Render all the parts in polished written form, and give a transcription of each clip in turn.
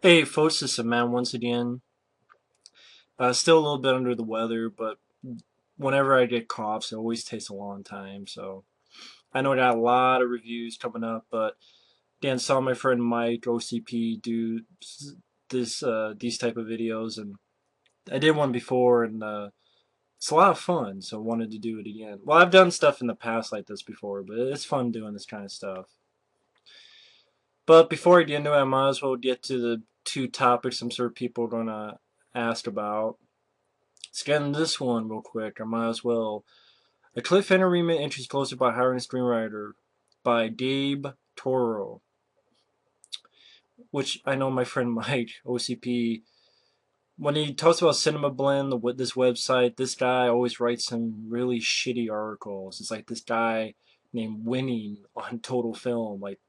Hey, folks, this is man once again. Still a little bit under the weather, but whenever I get coughs, it always takes a long time. So I know I got a lot of reviews coming up, but Dan saw my friend Mike OCP do these type of videos, and I did one before, and it's a lot of fun. So I wanted to do it again. Well, I've done stuff in the past like this before, but it's fun doing this kind of stuff. But before I get into it, I might as well get to the two topics I'm sure people are gonna ask about. Let's get into this one real quick. I might as well. A Cliffhanger remake inches closer by hiring a screenwriter by Gabe Toro, which I know my friend Mike, OCP, when he talks about Cinema Blend, this website, this guy always writes some really shitty articles. It's like this guy named Winning on Total Film. Like,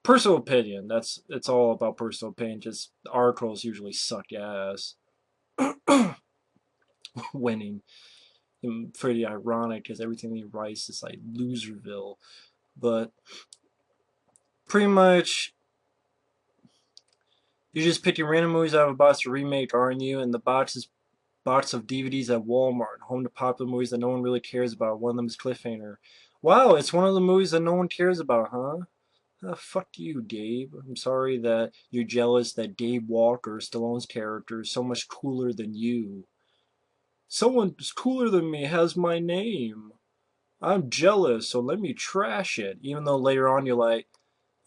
personal opinion. It's all about personal opinion. Just the articles usually suck ass. Winning. Pretty ironic because everything he writes is like Loserville. But pretty much, you're just picking random movies out of a box to remake, aren't you? And the box of DVDs at Walmart, home to popular movies that no one really cares about. One of them is Cliffhanger. Wow, it's one of the movies that no one cares about, huh? Fuck you, Gabe. I'm sorry that you're jealous that Dave Walker, Stallone's character, is so much cooler than you. Someone who's cooler than me has my name. I'm jealous, so let me trash it. Even though later on you're like,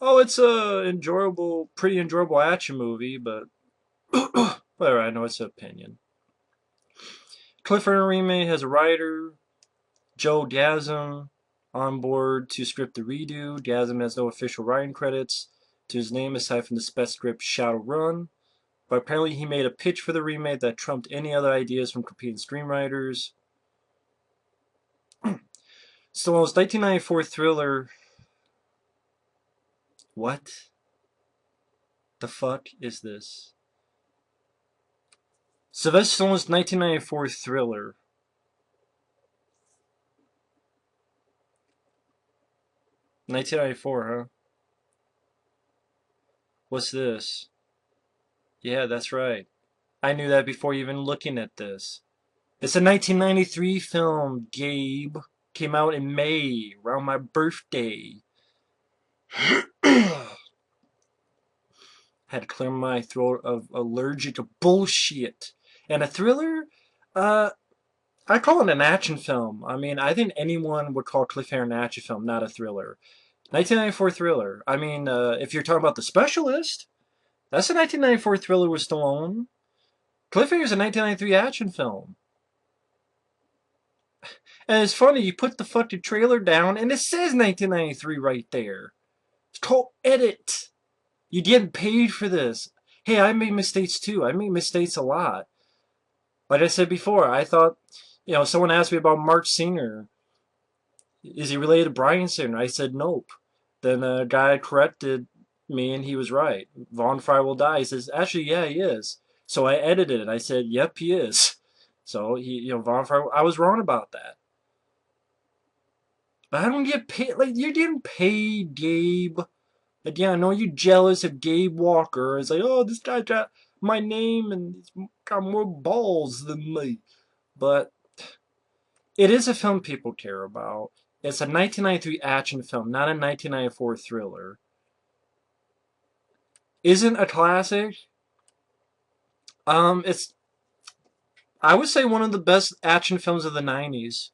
oh, it's a pretty enjoyable action movie, but whatever. I know it's an opinion. Cliffhanger Remake has a writer, Joe Gasm, on board to script the redo. Gasm has no official writing credits to his name aside from the spec script Shadowrun, but apparently he made a pitch for the remake that trumped any other ideas from competing screenwriters. Stallone's 1994 thriller. What the fuck is this? Sylvester Stallone's 1994 thriller. 1994, huh? What's this? Yeah, that's right. I knew that before even looking at this. It's a 1993 film, Gabe. Came out in May, around my birthday. Had to clear my throat of allergic bullshit. And a thriller? Uh, I call it an action film. I mean, I think anyone would call Cliffhanger an action film, not a thriller. 1994 thriller. I mean, if you're talking about The Specialist, that's a 1994 thriller with Stallone. Cliffhanger's a 1993 action film. And it's funny, you put the fucking trailer down and it says 1993 right there. It's called edit. You getting paid for this. Hey, I made mistakes too. I make mistakes a lot. Like I said before, I thought, someone asked me about Mark Singer. Is he related to Brian Singer? I said nope. Then a guy corrected me and he was right. Von Fry will die. He says, actually, yeah, he is. So I edited it. I said, yep, he is. So Von Fry, I was wrong about that. But I don't get paid. Like, you're getting paid, Gabe. Like, yeah, I know you're jealous of Gabe Walker. It's like, oh, this guy got my name and he's got more balls than me. But it is a film people care about. It's a 1993 action film, not a 1994 thriller. Isn't a classic. It's, I would say, one of the best action films of the 90s.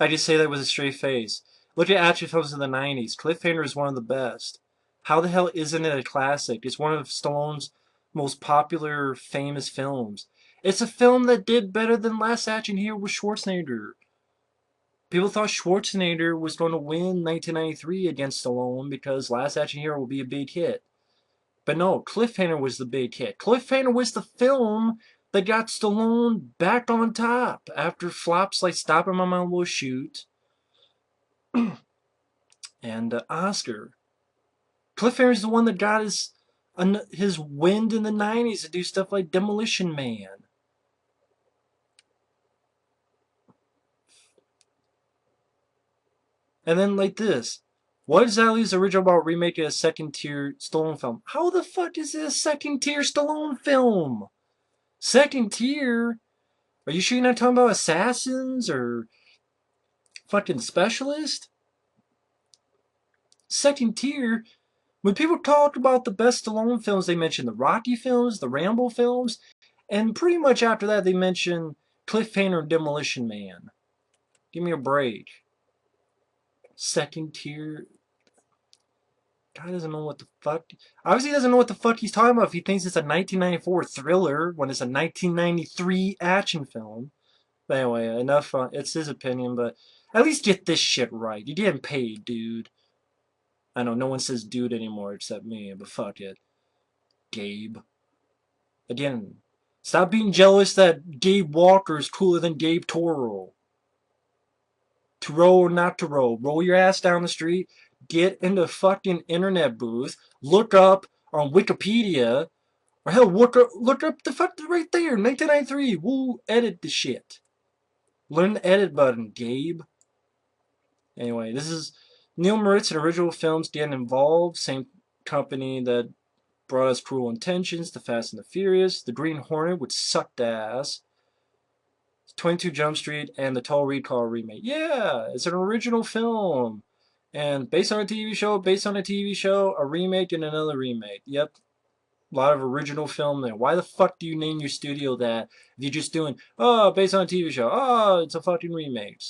I just say that with a straight face. Look at action films of the 90s. Cliffhanger is one of the best. How the hell isn't it a classic? It's one of Stallone's most popular, famous films. It's a film that did better than Last Action Hero with Schwarzenegger. People thought Schwarzenegger was going to win 1993 against Stallone because Last Action Hero would be a big hit. But no, Cliffhanger was the big hit. Cliffhanger was the film that got Stallone back on top after flops like Stopping My Mom Will Shoot and Oscar. Cliffhanger is the one that got his wind in the 90s to do stuff like Demolition Man. And then like this. What exactly is original about remaking a second tier Stallone film? How the fuck is this a second tier Stallone film? Second tier? Are you sure you're not talking about Assassins or fucking Specialist? Second tier? When people talk about the best Stallone films, they mention the Rocky films, the Rambo films, and pretty much after that they mention Cliffhanger and Demolition Man. Give me a break. Second tier? Guy doesn't know what the fuck. Obviously, he doesn't know what the fuck he's talking about if he thinks it's a 1994 thriller when it's a 1993 action film. But anyway, enough. It's his opinion, but at least get this shit right. You getting paid, dude. I know no one says dude anymore except me, but fuck it. Gabe. Again, stop being jealous that Gabe Walker is cooler than Gabe Toro. To roll or not to roll. Roll your ass down the street. Get in the fucking internet booth. Look up on Wikipedia. Or hell, look up the fuck right there. 1993. Woo, edit the shit. Learn the edit button, Gabe. Anyway, this is Neil Moritz and original films getting involved. Same company that brought us Cruel Intentions, The Fast and the Furious, The Green Hornet, which sucked ass, 22 Jump Street, and the Total Recall remake. Yeah, it's an original film. And based on a TV show, based on a TV show, a remake, and another remake. Yep, a lot of original film there. Why the fuck do you name your studio that if you're just doing, oh, based on a TV show, oh, it's a fucking remake?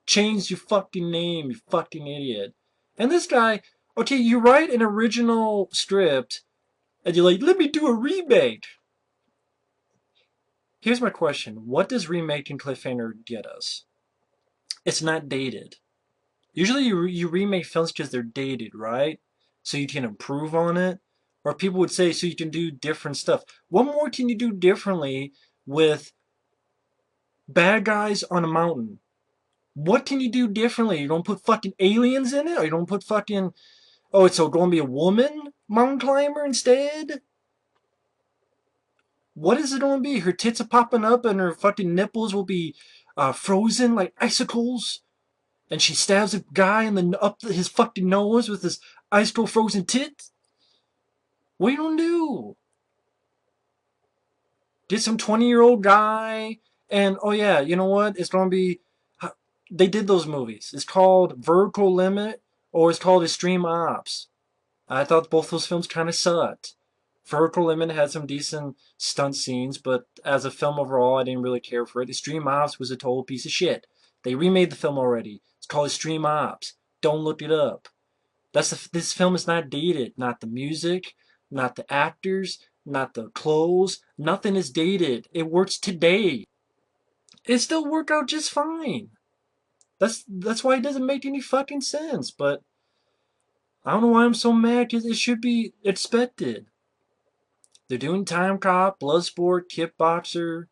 Change your fucking name, you fucking idiot. And this guy, okay, you write an original script, and you're like, let me do a remake. Here's my question. What does remaking Cliffhanger get us? It's not dated. Usually you remake films because they're dated, right? So you can improve on it. Or people would say so you can do different stuff. What more can you do differently with bad guys on a mountain? What can you do differently? You don't put fucking aliens in it? Or you don't put fucking... Oh, it's so going to be a woman mountain climber instead? What is it going to be? Her tits are popping up and her fucking nipples will be frozen like icicles? And she stabs a guy in the up his fucking nose with his icicle frozen tit? What are you gonna do? Get some 20-year-old guy and oh yeah, you know what? It's gonna be they did those movies. It's called Vertical Limit or it's called Extreme Ops. I thought both those films kind of sucked. Vertical Limit had some decent stunt scenes, but as a film overall, I didn't really care for it. Extreme Ops was a total piece of shit. They remade the film already. It's called Extreme Ops. Don't look it up. This film is not dated. Not the music, not the actors, not the clothes. Nothing is dated. It works today. It still worked out just fine. That's why it doesn't make any fucking sense. But I don't know why I'm so mad because it should be expected. They're doing Time Cop, Bloodsport, Kickboxer.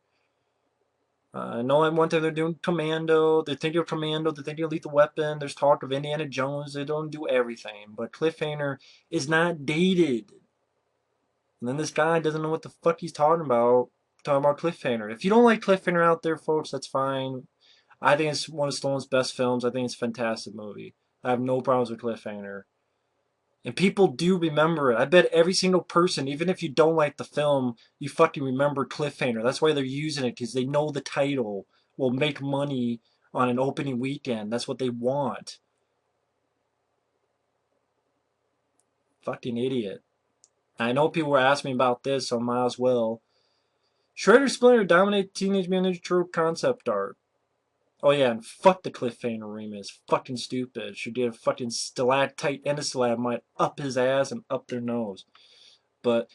I know at one time they're doing Commando. They're thinking of Commando. They're thinking of Lethal Weapon. There's talk of Indiana Jones. They don't do everything. But Cliffhanger is not dated. And then this guy doesn't know what the fuck he's talking about. Talking about Cliffhanger. If you don't like Cliffhanger out there, folks, that's fine. I think it's one of Stallone's best films. I think it's a fantastic movie. I have no problems with Cliffhanger. And people do remember it. I bet every single person, even if you don't like the film, you fucking remember Cliffhanger. That's why they're using it, because they know the title will make money on an opening weekend. That's what they want. Fucking idiot. I know people were asking me about this, so I might as well. Shredder Splinter dominate Teenage Mutant Ninja Turtle concept art. Oh yeah, and fuck the Cliffhanger remake. It's fucking stupid. Should get a fucking stalactite and a stalagmite up his ass and up their nose. But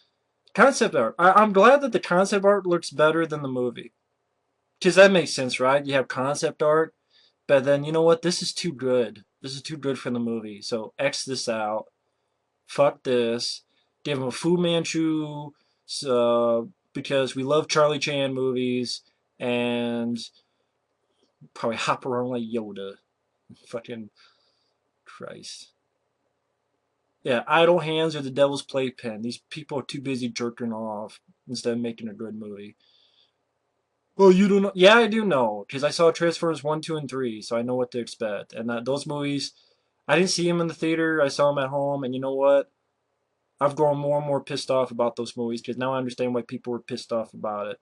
concept art. I'm glad that the concept art looks better than the movie. Because that makes sense, right? You have concept art, but then you know what? This is too good. This is too good for the movie. So X this out. Fuck this. Give him a Fu Manchu because we love Charlie Chan movies and probably hop around like Yoda. Fucking Christ. Yeah, idle hands are the devil's playpen. These people are too busy jerking off instead of making a good movie. Well, you don't know. Yeah, I do know because I saw Transformers 1, 2, and 3, so I know what to expect. And those movies, I didn't see him in the theater. I saw him at home, and you know what? I've grown more and more pissed off about those movies because now I understand why people were pissed off about it.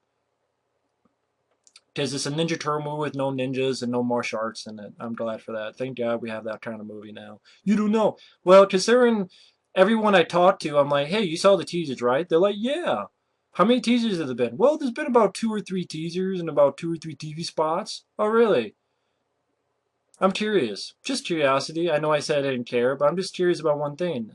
Because it's a Ninja Turtle movie with no ninjas and no martial arts in it. I'm glad for that. Thank God we have that kind of movie now. You don't know. Well, considering everyone I talk to, I'm like, hey, you saw the teasers, right? They're like, yeah. How many teasers have there been? Well, there's been about 2 or 3 teasers and about 2 or 3 TV spots. Oh, really? I'm curious. Just curiosity. I know I said I didn't care, but I'm just curious about one thing.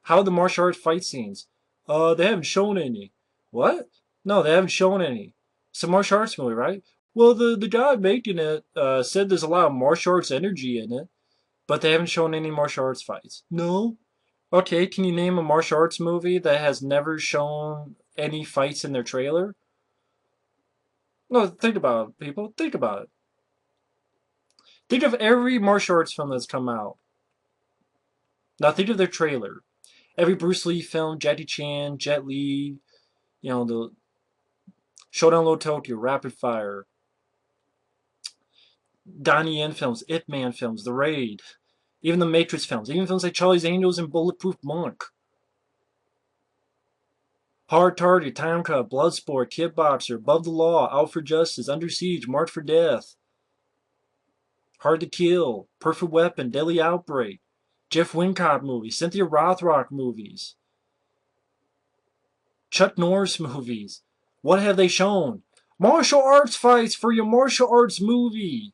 How are the martial arts fight scenes? They haven't shown any. What? No, they haven't shown any. It's a martial arts movie, right? Well, the guy making it said there's a lot of martial arts energy in it, but they haven't shown any martial arts fights. No? Okay, can you name a martial arts movie that has never shown any fights in their trailer? No, think about it, people. Think about it. Think of every martial arts film that's come out. Now think of their trailer. Every Bruce Lee film, Jackie Chan, Jet Li, the Showdown Low Tokyo, Rapid Fire, Donnie Yen films, Ip Man films, The Raid, even the Matrix films, even films like Charlie's Angels and Bulletproof Monk. Hard Target, Time Cut, Bloodsport, Kickboxer, Above the Law, Out for Justice, Under Siege, Marked for Death, Hard to Kill, Perfect Weapon, Deadly Outbreak, Jeff Wincott movies, Cynthia Rothrock movies, Chuck Norris movies. What have they shown? Martial arts fights for your martial arts movie.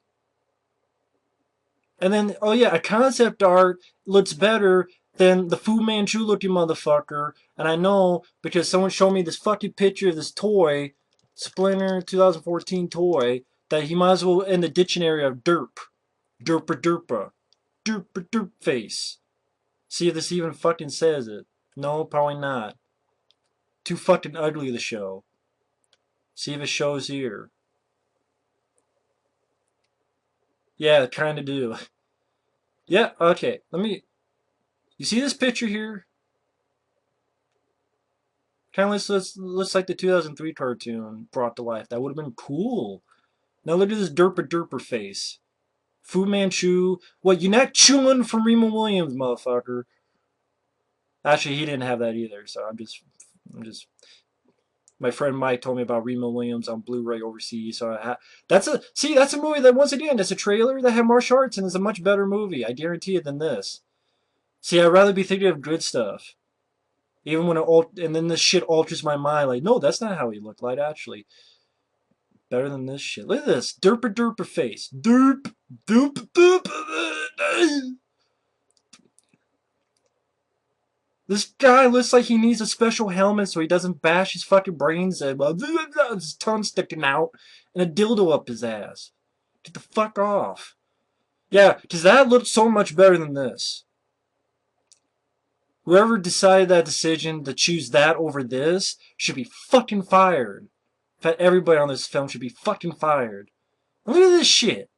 And then, oh yeah, a concept art looks better than the Fu Manchu looking motherfucker. And I know because someone showed me this fucking picture of this toy, Splinter 2014 toy, that he might as well in the dictionary of derp. Derpa derpa. Derpa derp face. See if this even fucking says it. No, probably not. Too fucking ugly, the show. See if it shows here. Yeah, kinda do. Yeah, okay. You see this picture here? Kind of looks like the 2003 cartoon brought to life. That would have been cool. Now look at this derper derper face. Fu Manchu. What, you not chewing from Remo Williams, motherfucker? Actually, he didn't have that either, so I'm just. My friend Mike told me about Remo Williams on Blu-ray overseas, so that's a movie that once again, that's a trailer that had martial arts and is a much better movie. I guarantee it than this. See, I'd rather be thinking of good stuff. Even when and then this shit alters my mind. Like, no, that's not how he looked like, actually. Better than this shit. Look at this. Derper derper face. Derp. Doop doop. This guy looks like he needs a special helmet so he doesn't bash his fucking brains in. His tongue sticking out and a dildo up his ass. Get the fuck off. Yeah, does that look so much better than this? Whoever decided that decision to choose that over this should be fucking fired. In fact, everybody on this film should be fucking fired. Look at this shit.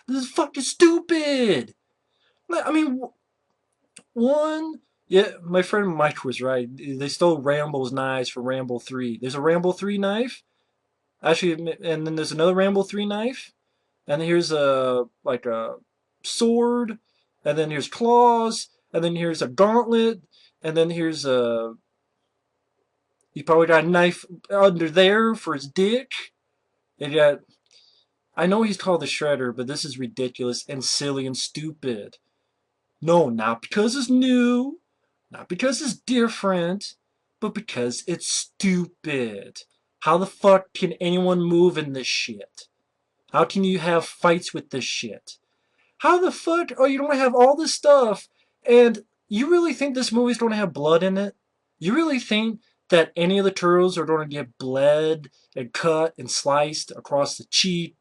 This is fucking stupid. I mean, yeah, my friend Mike was right. They stole Rambo's knives for Rambo 3. There's a Rambo 3 knife. Actually, and then there's another Rambo 3 knife. And here's like a sword. And then here's claws. And then here's a gauntlet. And then here's a... He probably got a knife under there for his dick. And got... I know he's called the Shredder, but this is ridiculous and silly and stupid. No, not because it's new, not because it's different, but because it's stupid. How the fuck can anyone move in this shit? How can you have fights with this shit? How the fuck, you don't have all this stuff, and you really think this movie's going to have blood in it? You really think that any of the turtles are going to get bled and cut and sliced across the cheek?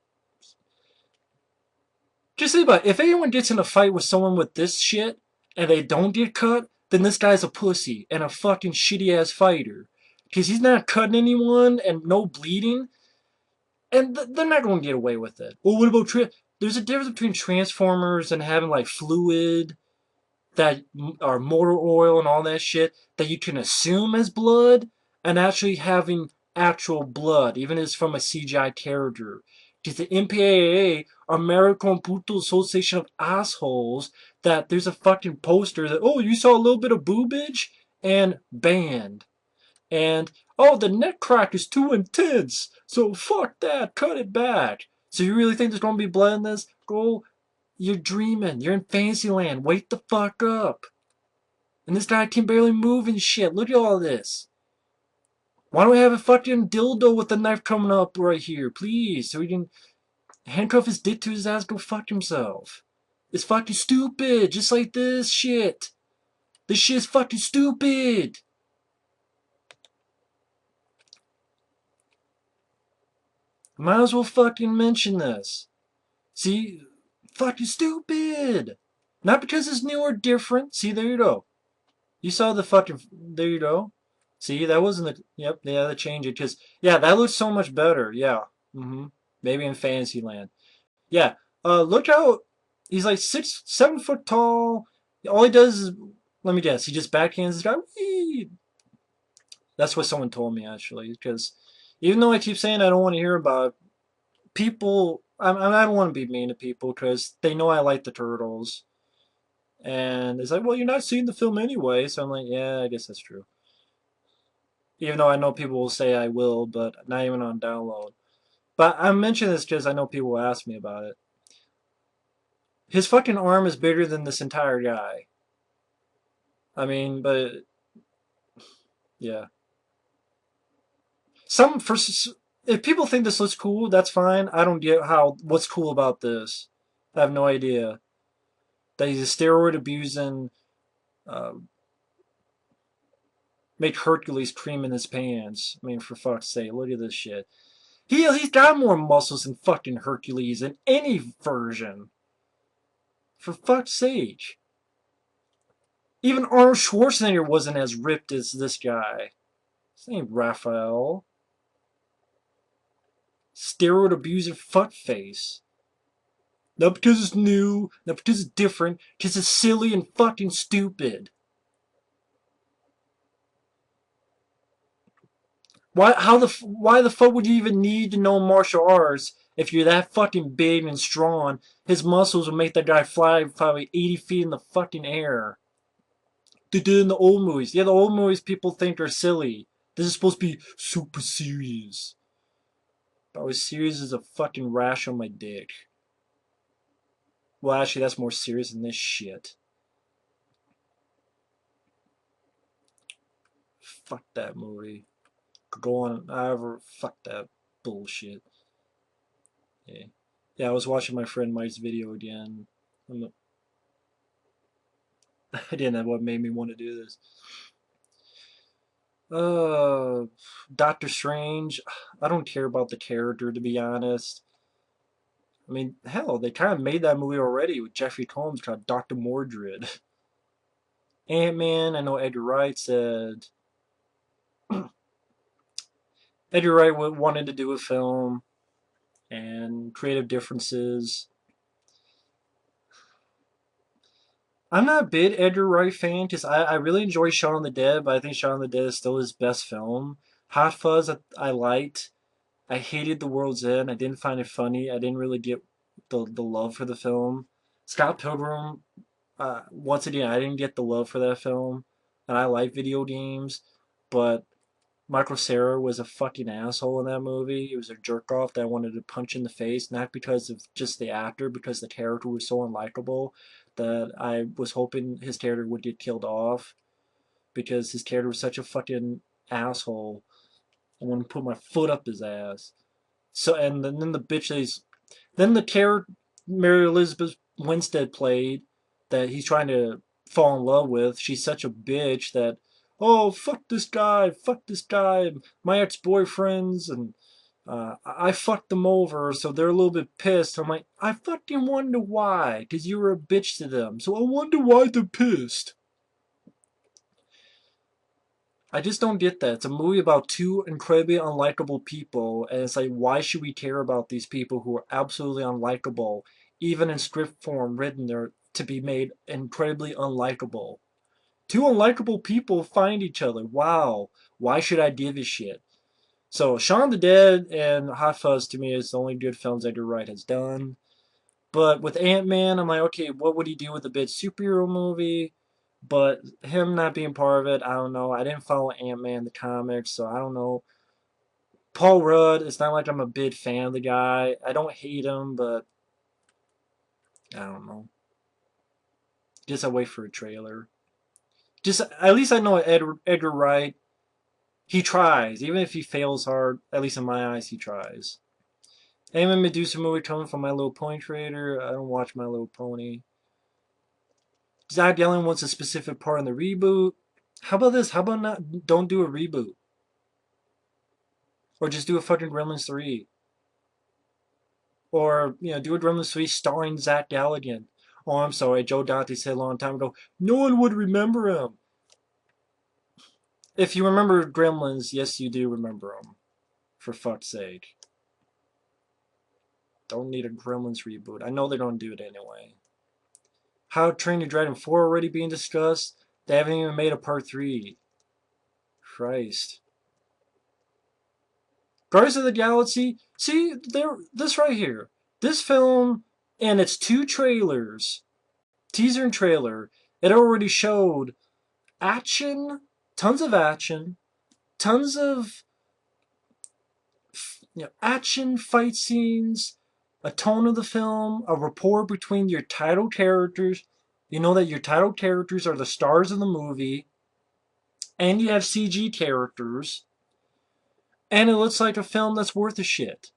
Just think about it. If anyone gets in a fight with someone with this shit and they don't get cut, then this guy's a pussy and a fucking shitty ass fighter. Because he's not cutting anyone and no bleeding. And they're not going to get away with it. Well, what about... There's a difference between Transformers and having like fluid that are motor oil and all that shit that you can assume as blood and actually having actual blood, even if it's from a CGI character. to the MPAA, American Puto Association of Assholes, that there's a fucking poster that, oh, you saw a little bit of boobage? And banned. And, oh, the neck crack is too intense, so fuck that, cut it back. So you really think there's gonna be blood in this? Go, you're dreaming. You're in Fantasyland. Wake the fuck up. And this guy can barely move and shit. Look at all this. Why don't we have a fucking dildo with the knife coming up right here, please? So we can handcuff his dick to his ass, go fuck himself. It's fucking stupid, just like this shit. This shit's fucking stupid. Might as well fucking mention this. See, fucking stupid. Not because it's new or different. See, there you go. You saw the fucking, there you go. See, that wasn't the, yep, yeah, they changed it. Because, yeah, that looks so much better. Yeah. Maybe in Fantasyland. Yeah. Look how, he's like 7 foot tall. All he does is, let me guess, he just backhands this guy. Whee! That's what someone told me, actually. Because even though I keep saying I don't want to hear about it, people, I don't want to be mean to people because they know I like the Turtles. And it's like, well, you're not seeing the film anyway. So I'm like, yeah, I guess that's true. Even though I know people will say I will, but not even on download. But I'm mentioning this because I know people will ask me about it. His fucking arm is bigger than this entire guy. I mean, but yeah. Some for if people think this looks cool, that's fine. I don't get what's cool about this. I have no idea that he's a steroid abusing, uh, make Hercules cream in his pants. I mean, for fuck's sake, look at this shit. He's got more muscles than fucking Hercules in any version. For fuck's sake. Even Arnold Schwarzenegger wasn't as ripped as this guy. His name Raphael. Steroid abuser fuckface. Not because it's new, not because it's different, because it's silly and fucking stupid. Why the fuck would you even need to know martial arts if you're that fucking big and strong? His muscles will make that guy fly probably 80 feet in the fucking air. They did in the old movies. Yeah, the old movies people think are silly. This is supposed to be super serious. But I was serious as a fucking rash on my dick. Well, actually, that's more serious than this shit. Fuck that movie. Go on, however, fuck that bullshit. Yeah. Yeah, I was watching my friend Mike's video again. I didn't know what made me want to do this. Uh, Doctor Strange. I don't care about the character, to be honest. I mean, hell, they kind of made that movie already with Jeffrey Combs called Dr. Mordred. Ant-Man, I know Edgar Wright said... Edgar Wright wanted to do a film, and creative differences. I'm not a big Edgar Wright fan because I really enjoy Shaun of the Dead, but I think Shaun of the Dead is still his best film. Hot Fuzz I liked. I hated The World's End. I didn't find it funny. I didn't really get the love for the film. Scott Pilgrim, once again, I didn't get the love for that film. And I like video games, but Michael Cera was a fucking asshole in that movie. He was a jerk off that I wanted to punch in the face, not because of just the actor, because the character was so unlikable that I was hoping his character would get killed off because his character was such a fucking asshole. I want to put my foot up his ass. So and then the bitch then the character Mary Elizabeth Winstead played that he's trying to fall in love with. She's such a bitch that, oh, fuck this guy, my ex-boyfriends, and I fucked them over, so they're a little bit pissed. I'm like, I fucking wonder why, because you were a bitch to them, so I wonder why they're pissed. I just don't get that. It's a movie about two incredibly unlikable people, and it's like, why should we care about these people who are absolutely unlikable, even in script form written there to be made incredibly unlikable? Two unlikable people find each other. Wow. Why should I give a shit? So Shaun of the Dead and Hot Fuzz to me is the only good films Edgar Wright has done. But with Ant-Man, I'm like, okay, what would he do with a big superhero movie? But him not being part of it, I don't know. I didn't follow Ant-Man the comics, so I don't know. Paul Rudd, it's not like I'm a big fan of the guy. I don't hate him, but I don't know. Just I wait for a trailer. Just at least I know Edgar Wright. He tries, even if he fails hard. At least in my eyes, he tries. Anyone Medusa movie coming from My Little Pony creator? I don't watch My Little Pony. Zach Yellen wants a specific part in the reboot. How about this? How about not? Don't do a reboot, or just do a fucking Gremlins 3, or do a Gremlins 3 starring Zach Galligan. Oh, I'm sorry, Joe Dante said a long time ago. No one would remember him. If you remember Gremlins, yes, you do remember him. For fuck's sake. Don't need a Gremlins reboot. I know they're gonna do it anyway. How Train Your Dragon 4 already being discussed? They haven't even made a part 3. Christ. Guardians of the Galaxy. See, this right here. This film and its two trailers, teaser and trailer, it already showed action, tons of action fight scenes, a tone of the film, a rapport between your title characters. You know that your title characters are the stars of the movie, and you have CG characters, and it looks like a film that's worth a shit.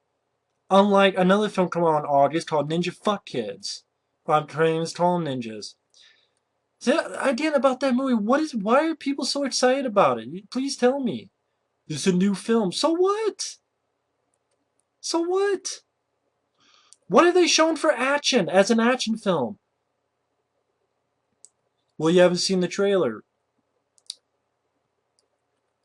Unlike another film coming out in August called Ninja Fuck Kids. Well, I'm trying to call them ninjas. The idea about that movie, why are people so excited about it? Please tell me. It's a new film. So what? So what? What have they shown for action as an action film? Well, you haven't seen the trailer.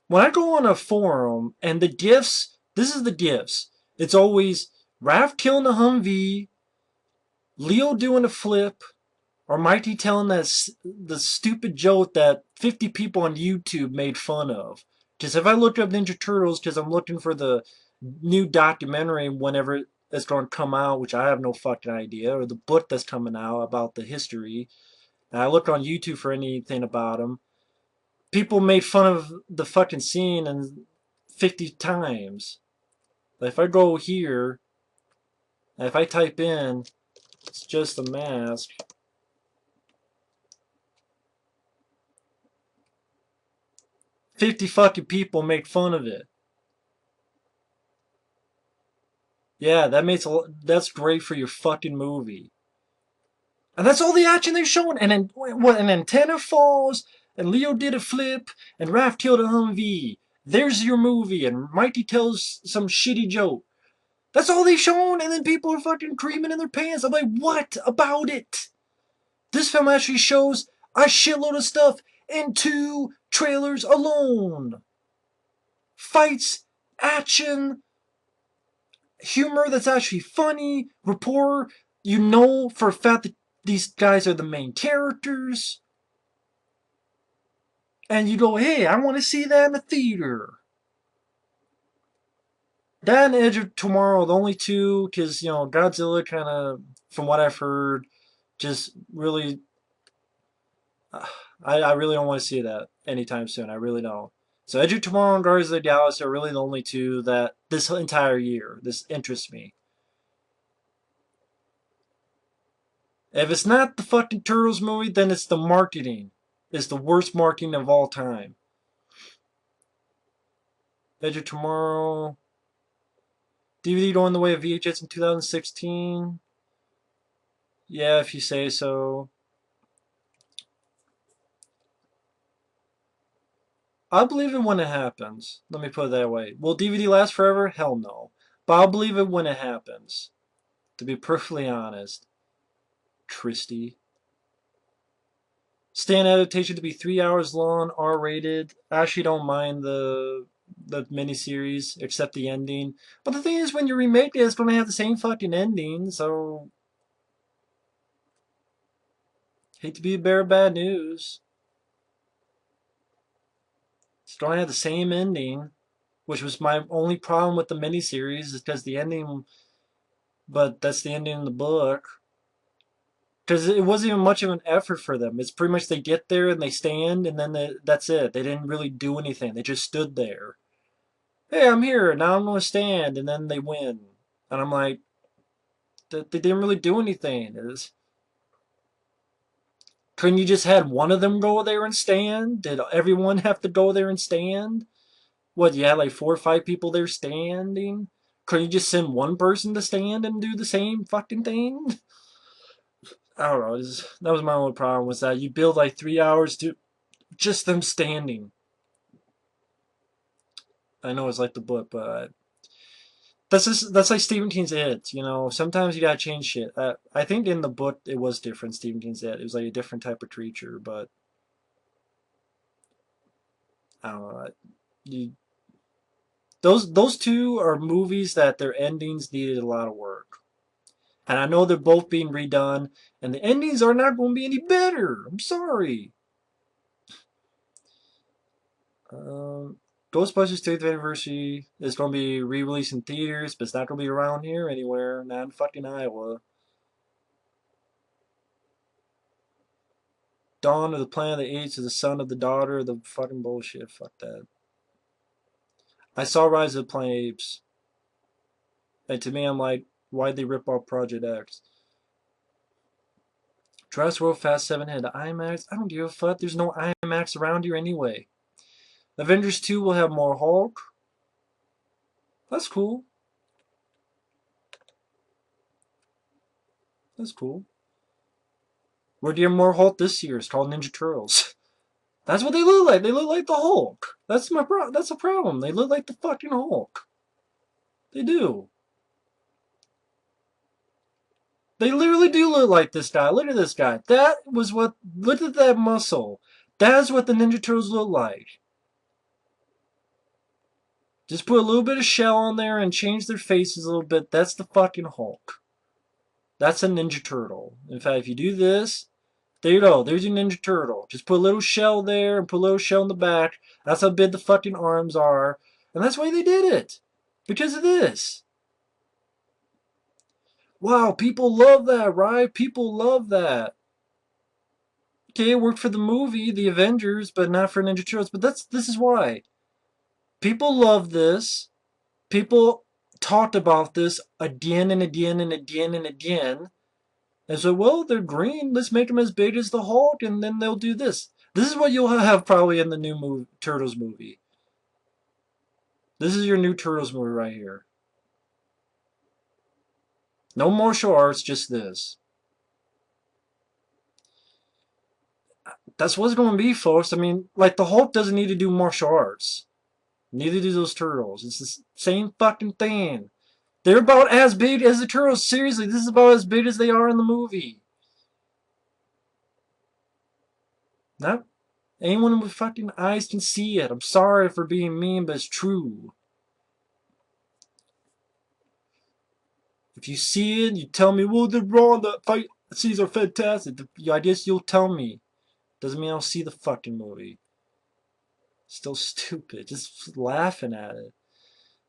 When I go on a forum and the GIFs, this is the GIFs. It's always Raph killing a Humvee, Leo doing a flip, or Mighty telling the stupid joke that 50 people on YouTube made fun of. Because if I look up Ninja Turtles, because I'm looking for the new documentary whenever it's going to come out, which I have no fucking idea, or the book that's coming out about the history, and I look on YouTube for anything about them, people made fun of the fucking scene and 50 times. If I go here, if I type in, it's just a mask, 50 fucking people make fun of it. Yeah, that's great for your fucking movie. And that's all the action they're showing. And then what? An antenna falls, and Leo did a flip, and Raph killed a Humvee. There's your movie, and Mikey tells some shitty joke. That's all they've shown, and then people are fucking creaming in their pants. I'm like, what about it? This film actually shows a shitload of stuff in 2 trailers alone. Fights, action, humor that's actually funny, rapport. You know for a fact that these guys are the main characters. And you go, hey, I want to see that in the theater. That and Edge of Tomorrow, the only two, because, Godzilla kind of, from what I've heard, just really, I really don't want to see that anytime soon. I really don't. So Edge of Tomorrow and Guardians of the Galaxy are really the only two that this entire year, this interests me. If it's not the fucking Turtles movie, then it's the marketing. It's the worst marketing of all time. Edge of Tomorrow. DVD going the way of VHS in 2016. Yeah, if you say so. I'll believe it when it happens. Let me put it that way. Will DVD last forever? Hell no. But I'll believe it when it happens. To be perfectly honest. Tristy. Stand adaptation to be 3 hours long, R-rated. I actually don't mind the miniseries, except the ending. But the thing is, when you remake it, it's going to have the same fucking ending, so... Hate to be a bearer of bad news. It's going to have the same ending. which was my only problem with the miniseries, is because the ending. But that's the ending of the book. Because it wasn't even much of an effort for them. It's pretty much they get there and they stand, and then that's it. They didn't really do anything. They just stood there. Hey, I'm here. Now I'm going to stand, and then they win. And I'm like, they didn't really do anything. Couldn't you just had one of them go there and stand? Did everyone have to go there and stand? What, you had like 4 or 5 people there standing? Couldn't you just send one person to stand and do the same fucking thing? I don't know. That was my only problem, was that you build like 3 hours to just them standing. I know it's like the book, but that's like Stephen King's It. You know, sometimes you gotta change shit. I think in the book it was different. Stephen King's It. It was like a different type of creature, but I don't know. You, those two are movies that their endings needed a lot of work, and I know they're both being redone, and the endings are not going to be any better. I'm sorry. Um, Ghostbusters 30th anniversary is going to be re-released in theaters, but it's not going to be around here anywhere. Not in fucking Iowa. Dawn of the Planet of the Apes is the son of the daughter of the fucking bullshit. Fuck that. I saw Rise of the Planet of the Apes, and to me, I'm like, why'd they rip off Project X? Jurassic World Fast 7 had IMAX. I don't give a fuck. There's no IMAX around here anyway. Avengers 2 will have more Hulk. That's cool. That's cool. We're getting more Hulk this year. It's called Ninja Turtles. That's what they look like. They look like the Hulk. That's a problem. They look like the fucking Hulk. They do. They literally do look like this guy. Look at this guy. That was what. Look at that muscle. That's what the Ninja Turtles look like. Just put a little bit of shell on there and change their faces a little bit. That's the fucking Hulk. That's a Ninja Turtle. In fact, if you do this, there you go. There's your Ninja Turtle. Just put a little shell there and put a little shell in the back. That's how big the fucking arms are. And that's why they did it. Because of this. Wow, people love that, right? People love that. Okay, it worked for the movie, The Avengers, but not for Ninja Turtles. But this is why. People love this. People talked about this again and again and again and again. And so, well, they're green. Let's make them as big as the Hulk, and then they'll do this. This is what you'll have probably in the new Turtles movie. This is your new Turtles movie right here. No martial arts, just this. That's what it's going to be, folks. I mean, like, the Hulk doesn't need to do martial arts. Neither do those turtles. It's the same fucking thing. They're about as big as the turtles. Seriously, this is about as big as they are in the movie. Not anyone with fucking eyes can see it. I'm sorry for being mean, but it's true. If you see it, you tell me, well, they're wrong. The fight scenes are fantastic. I guess you'll tell me. Doesn't mean I'll see the fucking movie. Still stupid. Just laughing at it.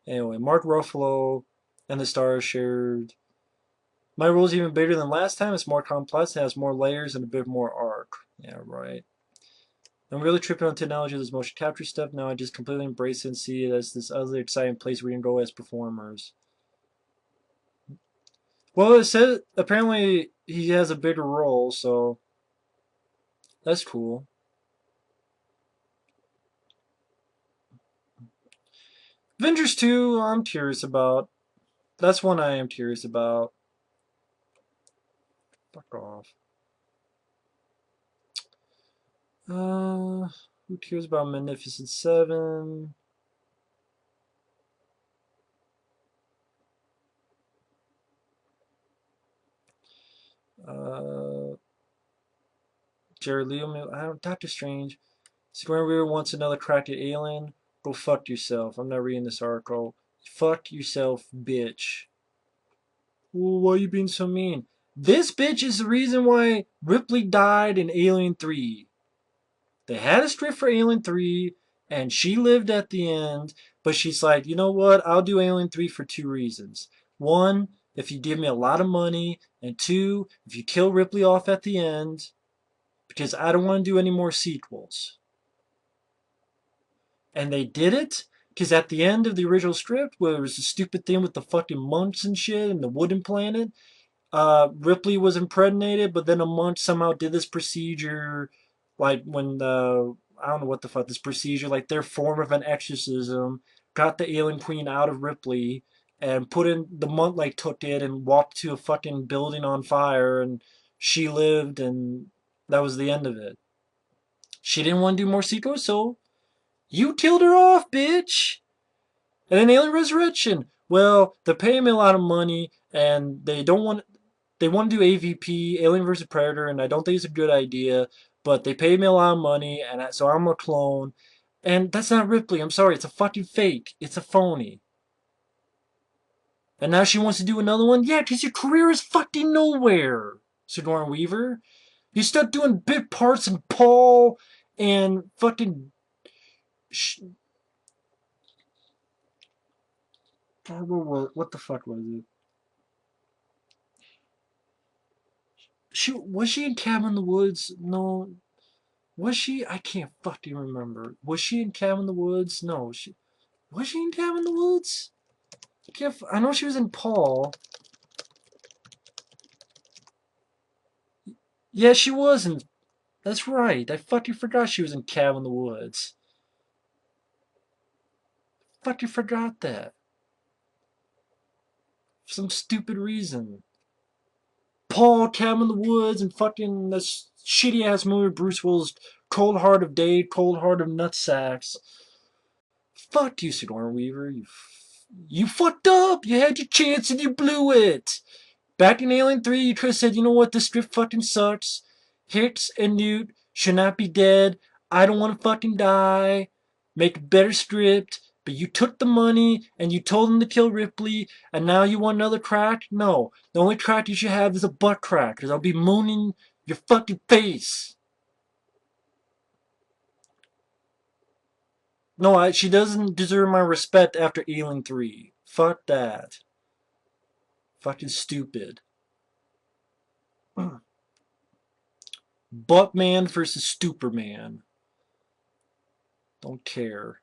Anyway, Mark Ruffalo and the stars shared. My role's even bigger than last time. It's more complex. It has more layers and a bit more arc. Yeah, right. I'm really tripping on technology, this motion capture stuff now. I just completely embrace it and see it as this other exciting place where you can go as performers. Well, it says apparently he has a bigger role, so that's cool. Avengers 2, I'm curious about. That's one I am curious about. Fuck off. Who cares about Magnificent Seven? Uh, Jared Leto, I don't. Doctor Strange. Sigourney Weaver wants another crack at Alien. Go fuck yourself. I'm not reading this article. Fuck yourself, bitch. Well, why are you being so mean? This bitch is the reason why Ripley died in Alien 3. They had a script for Alien 3, And she lived at the end, but she's like, you know what? I'll do Alien 3 for two reasons. One, if you give me a lot of money, and two, if you kill Ripley off at the end, because I don't want to do any more sequels. And they did it, because at the end of the original script, where it was the stupid thing with the fucking monks and shit and the wooden planet, Ripley was impregnated, but then a monk somehow did this procedure, like when the I don't know what the fuck this procedure, like their form of an exorcism, got the alien queen out of Ripley and put in the monk like took it and walked to a fucking building on fire and she lived and that was the end of it. She didn't want to do more sequels, so you killed her off, bitch. And then Alien Resurrection. Well, they're paying me a lot of money, and they want to do AVP, Alien vs Predator, and I don't think it's a good idea. But they paid me a lot of money, and so I'm a clone. And that's not Ripley. I'm sorry, it's a fucking fake. It's a phony. And now she wants to do another one. Yeah, because your career is fucking nowhere, Sigourney Weaver. You start doing bit parts in Paul and fucking. What the fuck was it? Was she in Cabin in the Woods? No. Was she? I can't fucking remember. Was she in Cabin in the Woods? No. Was she in Cabin in the Woods? I know she was in Paul. Yeah, she was in. That's right. I fucking forgot she was in Cabin in the Woods. Fucking forgot that. For some stupid reason. Paul, Cabin in the Woods, and fucking this shitty ass movie Bruce Willis, Cold Heart of Dave, Cold Heart of Nutsacks. Fuck you, Sigourney Weaver. You fucked up. You had your chance and you blew it. Back in Alien 3, you could have said, you know what, this script fucking sucks. Hicks and Newt should not be dead. I don't want to fucking die. Make a better script. But you took the money and you told them to kill Ripley, and now you want another crack? No. The only crack you should have is a butt crack, because I'll be mooning your fucking face. No, she doesn't deserve my respect after Alien 3. Fuck that. Fucking stupid. Buttman versus Stupperman. Don't care.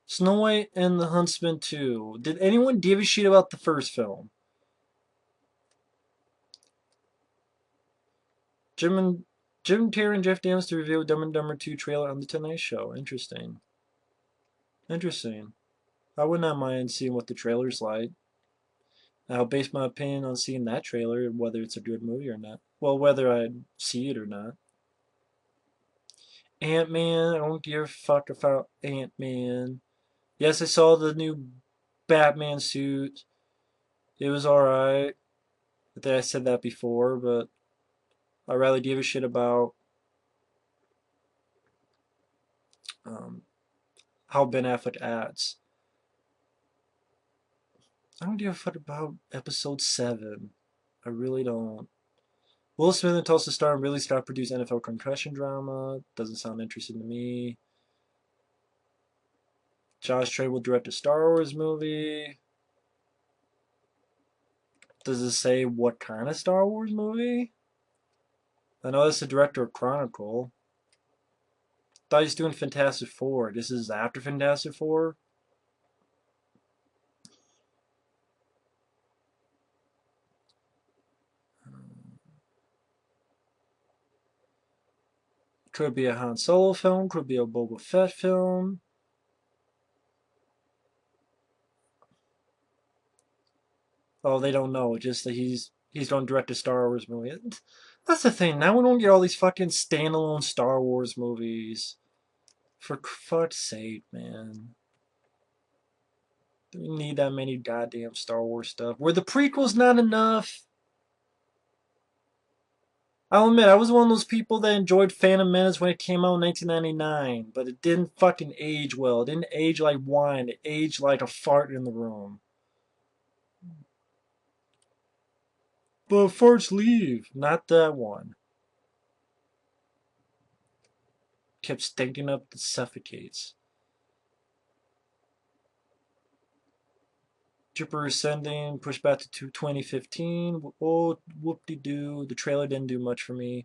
Snow White and the Huntsman 2. Did anyone give a shit about the first film? Jim Carrey and Jeff Daniels to reveal Dumb and Dumber 2 trailer on The Tonight Show. Interesting. Interesting. I would not mind seeing what the trailer's like. I'll base my opinion on seeing that trailer, whether it's a good movie or not. Well, whether I see it or not. Ant-Man, I don't give a fuck about Ant-Man. Yes, I saw the new Batman suit. It was alright. I think I said that before, but I rather give a shit about um, how Ben Affleck acts. I don't give a fuck about episode 7. I really don't. Will Smith and Tulsa Star and Ridley Scott produce NFL concussion drama. Doesn't sound interesting to me. Josh Trank will direct a Star Wars movie. Does it say what kind of Star Wars movie? I know that's the director of Chronicle. Thought he's doing Fantastic Four. This is after Fantastic Four? Could be a Han Solo film, could be a Boba Fett film. Oh, they don't know. Just that he's going to direct a Star Wars movie. That's the thing. Now we don't get all these fucking standalone Star Wars movies. For fuck's sake, man. Do we need that many goddamn Star Wars stuff? Were the prequels not enough? I'll admit, I was one of those people that enjoyed Phantom Menace when it came out in 1999, but it didn't fucking age well. It didn't age like wine. It aged like a fart in the room. But farts leave. Not that one. kept stinking up that suffocates. Jupiter Ascending, pushed back to 2015. Oh, whoop-de-doo. The trailer didn't do much for me.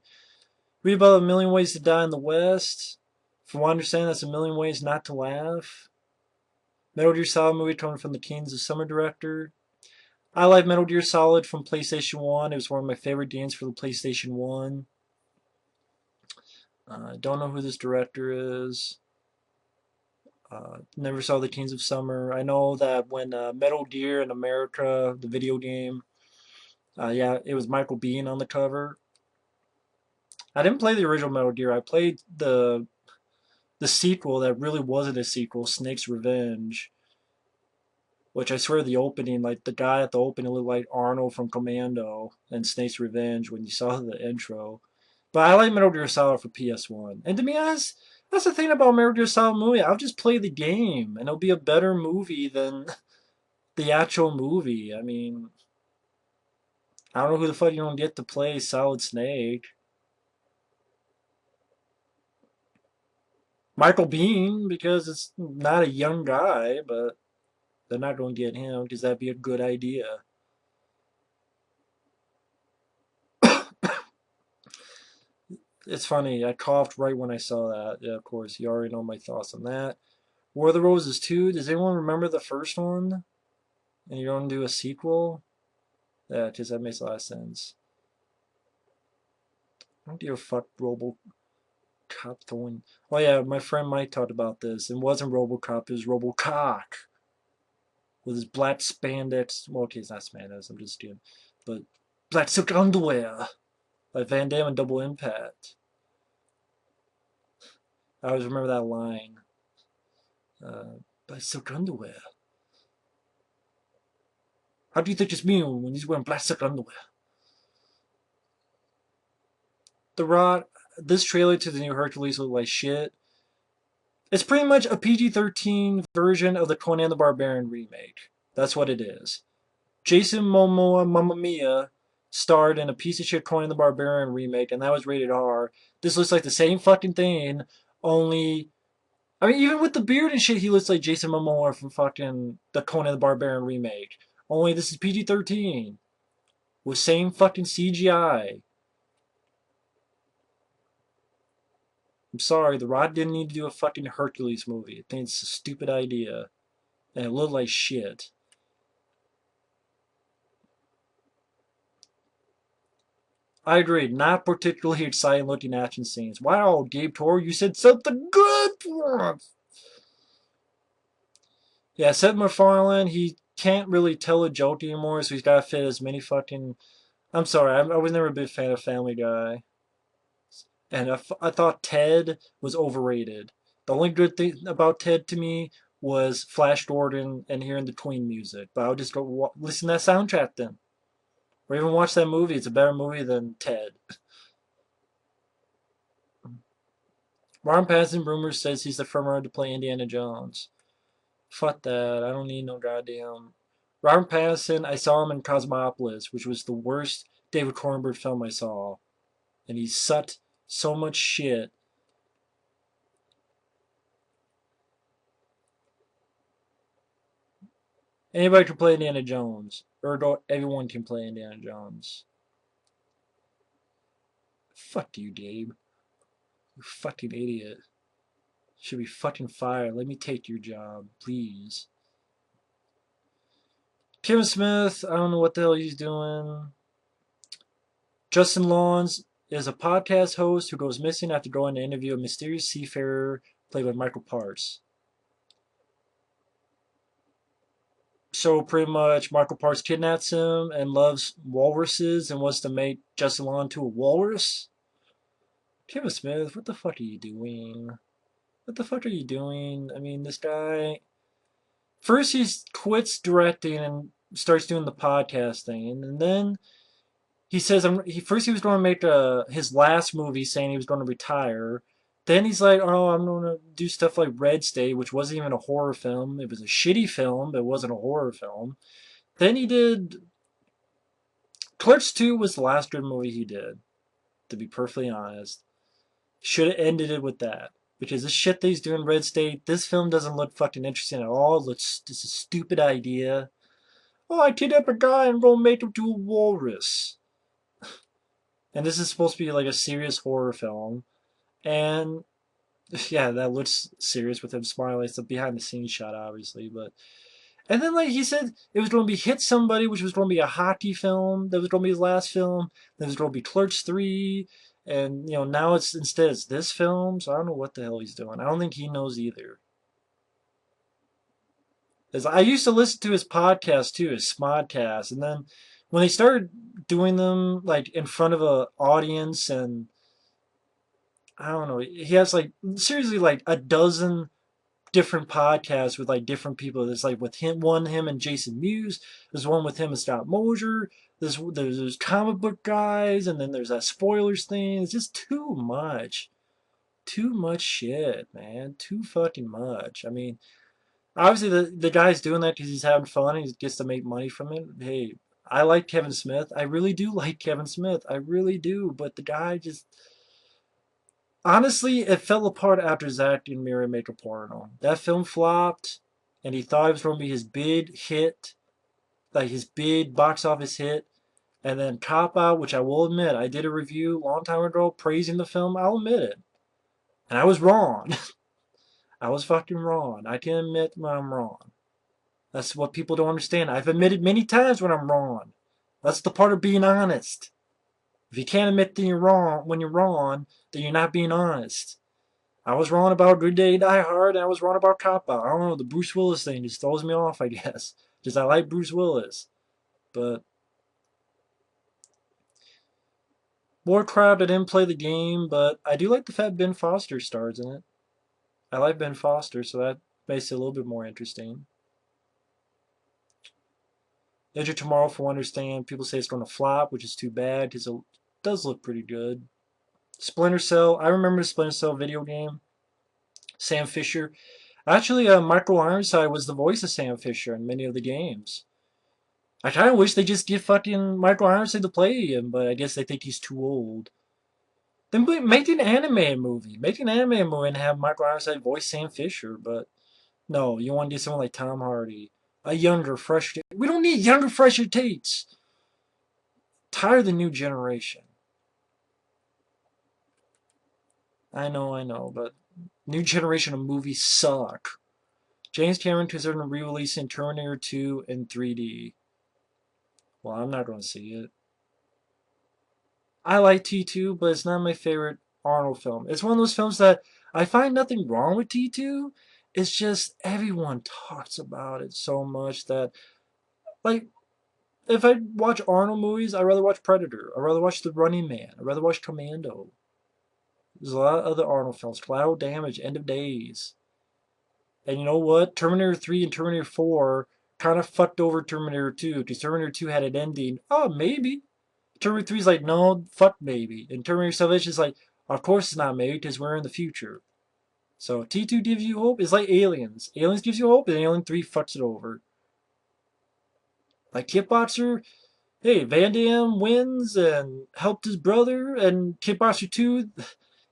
Read about A Million Ways to Die in the West. From what I understand, that's A Million Ways Not to Laugh. Metal Gear Solid movie coming from the Kings of Summer director. I like Metal Gear Solid from PlayStation 1. It was one of my favorite games for the PlayStation 1. I don't know who this director is. Never saw the Kings of Summer. I know that when Metal Gear in America, the video game, yeah, it was Michael Biehn on the cover. I didn't play the original Metal Gear. I played the sequel that really wasn't a sequel, Snake's Revenge, which I swear the opening, like the guy at the opening looked like Arnold from Commando and Snake's Revenge when you saw the intro. But I like Metal Gear Solid for PS1. And to be honest, that's the thing about Metal Gear Solid movie. I'll just play the game and it'll be a better movie than the actual movie. I mean, I don't know who the fuck you don't get to play Solid Snake. Michael Biehn, because it's not a young guy, but they're not going to get him because that'd be a good idea. It's funny, I coughed right when I saw that. Yeah, of course, you already know my thoughts on that. War of the Roses 2, does anyone remember the first one? And you're going to do a sequel? Yeah, because that makes a lot of sense. I don't give a fuck, RoboCop throwing. Oh yeah, my friend Mike talked about this. It wasn't RoboCop, it was RoboCock. With his black spandex. Well, okay, it's not spandex, I'm just kidding. But black silk underwear. Like Van Damme and Double Impact. I always remember that line. Black silk underwear. How do you think it's mean when he's wearing black silk underwear? The Rock, this trailer to the new Hercules looked like shit. It's pretty much a PG-13 version of the Conan the Barbarian remake. That's what it is. Jason Momoa, Mamma Mia, starred in a piece of shit Conan the Barbarian remake, and that was rated R. This looks like the same fucking thing, only... I mean, even with the beard and shit, he looks like Jason Momoa from fucking the Conan the Barbarian remake. Only this is PG-13. With same fucking CGI. I'm sorry, The Rock didn't need to do a fucking Hercules movie. I think it's a stupid idea. And it looked like shit. I agree, not particularly exciting looking action scenes. Wow, Gabe Tor, you said something good for us! Yeah, Seth MacFarlane, he can't really tell a joke anymore, so he's gotta fit as many fucking... I'm sorry, I was never a big fan of Family Guy. And I thought Ted was overrated. The only good thing about Ted to me was Flash Gordon and hearing the Queen music. But I'll just go listen to that soundtrack then. Or even watch that movie. It's a better movie than Ted. Ron Pattinson rumors says he's the front to play Indiana Jones. Fuck that. I don't need no goddamn. Ron Pattinson, I saw him in Cosmopolis, which was the worst David Cronenberg film I saw. And he sucked so much shit. Anybody can play Indiana Jones. Or everyone can play Indiana Jones. Fuck you, Gabe. You fucking idiot. Should be fucking fired. Let me take your job, please. Kevin Smith, I don't know what the hell he's doing. Justin Lawrence is a podcast host who goes missing after going to interview a mysterious seafarer played by Michael Parks. So pretty much Michael Parks kidnaps him and loves walruses and wants to make Justin Lawrence to a walrus. Kevin Smith, what the fuck are you doing? What the fuck are you doing? I mean, this guy... First he quits directing and starts doing the podcast thing. And then he says... First he was going to make his last movie saying he was going to retire. Then he's like, oh, I'm going to do stuff like Red State, which wasn't even a horror film. It was a shitty film, but it wasn't a horror film. Then he did... Clerks 2 was the last good movie he did, to be perfectly honest. Should have ended it with that. Because this shit that he's doing Red State, this film doesn't look fucking interesting at all. It looks just a stupid idea. Oh, I kidnap a guy and go make him to a walrus. And this is supposed to be like a serious horror film. And yeah, that looks serious with him smiling. It's a behind the scenes shot, obviously, but and then like he said it was going to be Hit Somebody, which was going to be a hockey film. That was going to be his last film. There was going to be Clerks 3, and now it's this film. So I don't know what the hell he's doing. I don't think he knows either. As I used to listen to his podcast too, his Smodcast, and then when they started doing them like in front of a audience, and I don't know, he has like seriously like a dozen different podcasts with like different people. There's like with him and Jason Mewes. There's one with him and Scott Mosier. There's comic book guys, and then there's that spoilers thing. It's just too much shit, man. Too fucking much. I mean, obviously the guy's doing that because he's having fun and he gets to make money from it. Hey, I like Kevin Smith. I really do like Kevin Smith. I really do. But the guy just honestly, it fell apart after Zack and Miri Make a Porno. That film flopped, and he thought it was going to be his big hit, like his big box office hit. And then Cop Out, which I will admit, I did a review a long time ago praising the film. I'll admit it. And I was wrong. I was fucking wrong. I can admit when I'm wrong. That's what people don't understand. I've admitted many times when I'm wrong. That's the part of being honest. If you can't admit that you're wrong when you're wrong, then you're not being honest. I was wrong about Good Day Die Hard, and I was wrong about Cop Out. I don't know, the Bruce Willis thing just throws me off, I guess. Just I like Bruce Willis. But Warcraft, I didn't play the game, but I do like the fact Ben Foster stars in it. I like Ben Foster, so that makes it a little bit more interesting. Edge of Tomorrow, from what I understand, people say it's going to flop, which is too bad because it does look pretty good. Splinter Cell, I remember the Splinter Cell video game. Sam Fisher. Actually, Michael Ironside was the voice of Sam Fisher in many of the games. I kind of wish they just give fucking Michael Ironside to play him, but I guess they think he's too old. Then make an anime movie. Make an anime movie and have Michael Ironside voice Sam Fisher, but no, you want to do someone like Tom Hardy. A younger, fresher. We don't need younger, fresher Tates. Tired of the new generation. I know, but new generation of movies suck. James Cameron considering re-releasing Terminator 2 in 3D. Well, I'm not going to see it. I like T2, but it's not my favorite Arnold film. It's one of those films that I find nothing wrong with T2. It's just everyone talks about it so much that, like, if I watch Arnold movies, I'd rather watch Predator. I'd rather watch The Running Man. I'd rather watch Commando. There's a lot of other Arnold films. Collateral Damage, End of Days. And you know what? Terminator 3 and Terminator 4 kind of fucked over Terminator 2 because Terminator 2 had an ending. Oh, maybe. Terminator 3 is like, no, fuck maybe. And Terminator Salvation is like, of course it's not maybe because we're in the future. So T2 gives you hope. It's like Aliens. Aliens gives you hope and Alien 3 fucks it over. Like Kickboxer, hey, Van Damme wins and helped his brother, and Kickboxer 2,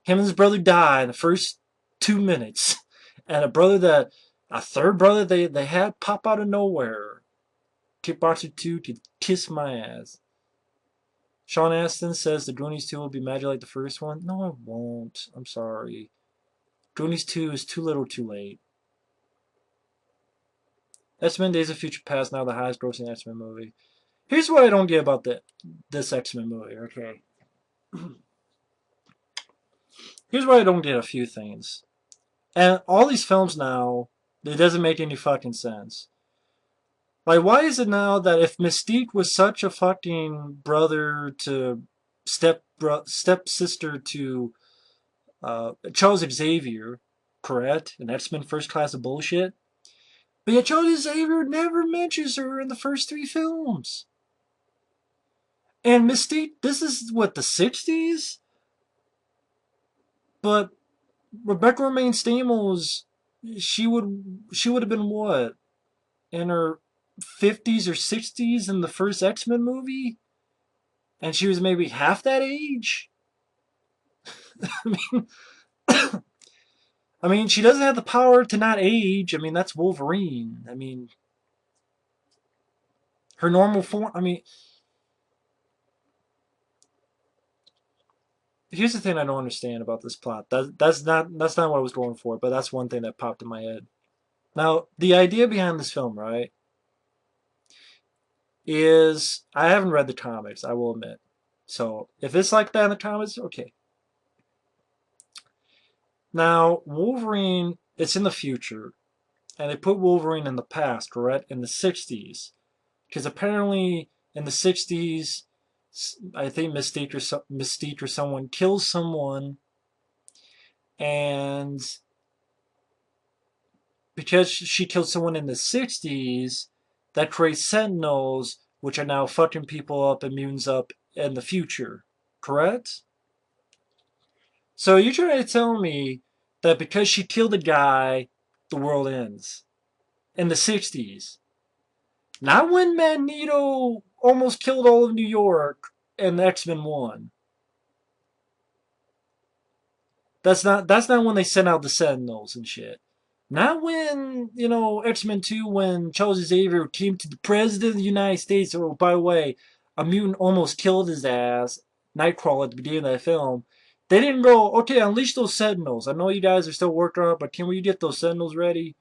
him and his brother die in the first 2 minutes. And a third brother they had pop out of nowhere. Kickboxer 2 could kiss my ass. Sean Astin says the Goonies 2 will be magic like the first one. No, it won't. I'm sorry. Goonies 2 is too little too late. X-Men Days of Future Past, now the highest grossing X-Men movie. Here's what I don't get about this X-Men movie, okay? Here's what I don't get a few things. And all these films now, it doesn't make any fucking sense. Like, why is it now that if Mystique was such a fucking brother to stepsister to Charles Xavier, correct? An X-Men First Class of bullshit? But yet Charles Xavier never mentions her in the first three films. And Mystique, this is what, the 60s? But Rebecca Romaine Stamos, she would have been what? In her 50s or 60s in the first X-Men movie? And she was maybe half that age? I mean, I mean, she doesn't have the power to not age. I mean, that's Wolverine. I mean, her normal form. I mean, here's the thing I don't understand about this plot. That's not what I was going for, but that's one thing that popped in my head. Now, the idea behind this film, right, is I haven't read the comics, I will admit. So if it's like that in the comics, okay. Now, Wolverine, it's in the future, and they put Wolverine in the past, correct? In the 60s. Because apparently in the 60s, I think Mystique or someone kills someone, and because she killed someone in the 60s, that creates Sentinels, which are now fucking people up and mutants up in the future. Correct? So you're trying to tell me that because she killed a guy, the world ends in the 60s. Not when Magneto almost killed all of New York and the X-Men won. That's not when they sent out the Sentinels and shit. Not when, X-Men 2, when Charles Xavier came to the President of the United States. Oh, by the way, a mutant almost killed his ass, Nightcrawler, at the beginning of that film. They didn't go, okay, unleash those Sentinels. I know you guys are still working on it, but can we get those Sentinels ready?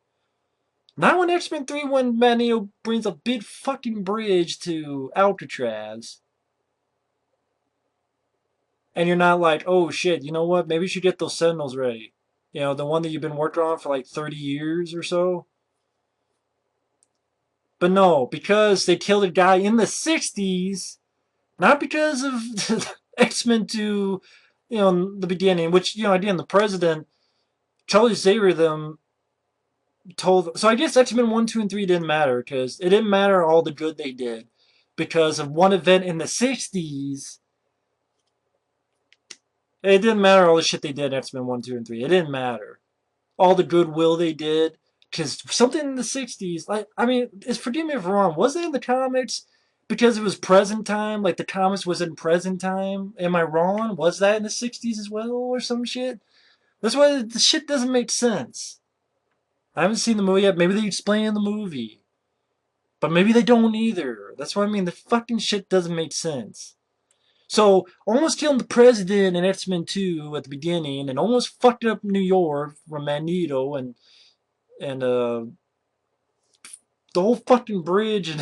Not when X-Men 3, when Magneto brings a big fucking bridge to Alcatraz. And you're not like, oh shit, you know what? Maybe you should get those Sentinels ready. The one that you've been working on for like 30 years or so. But no, because they killed a guy in the 60s, not because of X-Men 2, the beginning, which, again, the president, Charlie Xavier, them told. So I guess X-Men 1, 2, and 3 didn't matter because it didn't matter all the good they did because of one event in the 60s. It didn't matter all the shit they did in X-Men 1, 2, and 3. It didn't matter. All the goodwill they did. Because something in the 60s, like, I mean, forgive me if I'm wrong, was it in the comics because it was present time? Like, the comics was in present time? Am I wrong? Was that in the 60s as well, or some shit? That's why the shit doesn't make sense. I haven't seen the movie yet. Maybe they explain in the movie. But maybe they don't either. That's what I mean. The fucking shit doesn't make sense. So, almost killing the president in X-Men 2 at the beginning, and almost fucked up New York from Magneto and the whole fucking bridge in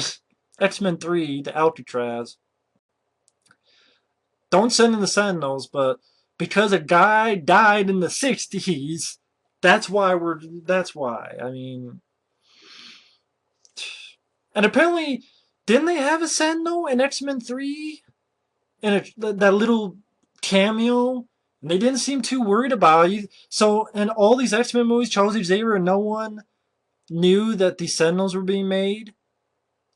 X-Men 3 to Alcatraz. Don't send in the Sentinels, but because a guy died in the 60s, that's why. I mean, and apparently, didn't they have a Sentinel in X-Men 3? In that little cameo? And they didn't seem too worried about it. So, in all these X-Men movies, Charles Xavier and no one knew that the Sentinels were being made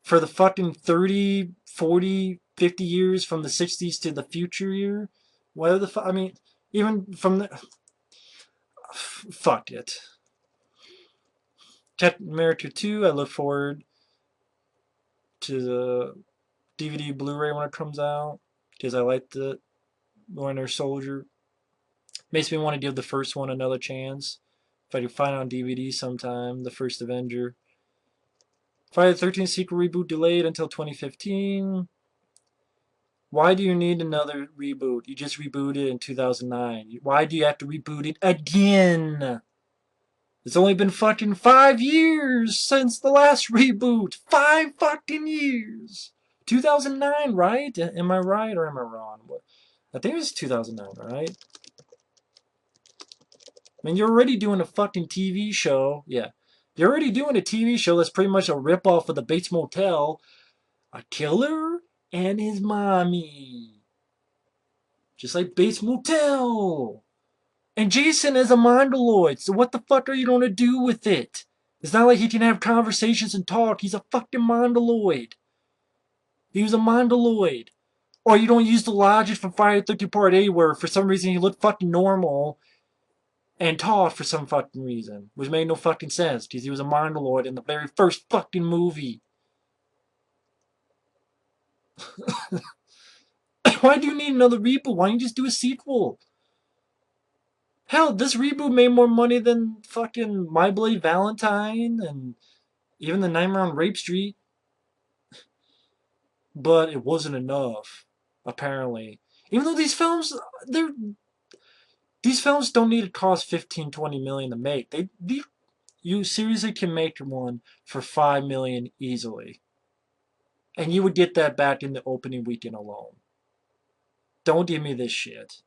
for the fucking 30, 40, 50 years from the 60s to the future year. Whatever the fuck. I mean, even from the. Fuck it. Captain America 2, I look forward to the DVD Blu ray when it comes out because I like the Winter Soldier. Makes me want to give the first one another chance. If I can find it on DVD sometime, the first Avenger. Friday the 13th sequel reboot delayed until 2015. Why do you need another reboot? You just rebooted in 2009. Why do you have to reboot it again? It's only been fucking 5 years since the last reboot. 5 fucking years. 2009, right? Am I right or am I wrong? I think it was 2009, right? I mean, you're already doing a fucking TV show. Yeah. You're already doing a TV show that's pretty much a ripoff of the Bates Motel. A killer and his mommy. Just like Bates Motel. And Jason is a Mondaloid, so what the fuck are you going to do with it? It's not like he can have conversations and talk. He's a fucking Mondaloid. He was a Mondaloid. Or you don't use the logic from Friday the 13th Part 8 where for some reason he looked fucking normal and talked for some fucking reason. Which made no fucking sense because he was a Mondaloid in the very first fucking movie. Why do you need another reboot? Why don't you just do a sequel? Hell, this reboot made more money than fucking My Bloody Valentine and even the Nightmare on Rape Street, but it wasn't enough, apparently. Even though they're these films don't need to cost 15, 20 million to make. You seriously can make one for 5 million easily. And you would get that back in the opening weekend alone. Don't give me this shit.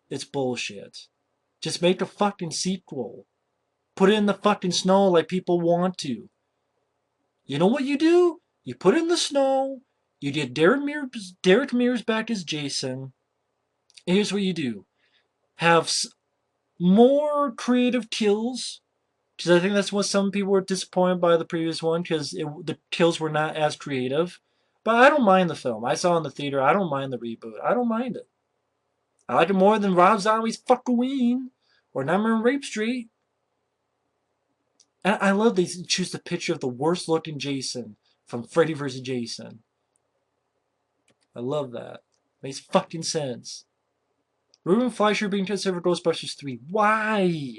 It's bullshit. Just make a fucking sequel. Put it in the fucking snow like people want to. You know what you do? You put it in the snow. You get Derek Mears back as Jason. And here's what you do: have more creative kills. Because I think that's what some people were disappointed by the previous one, because the kills were not as creative. But I don't mind the film. I saw it in the theater. I don't mind the reboot. I don't mind it. I like it more than Rob Zombie's Fuckoween or Nightmare on Rape Street. And I love they choose the picture of the worst looking Jason from Freddy vs. Jason. I love that. Makes fucking sense. Ruben Fleischer being considered for Ghostbusters 3. Why?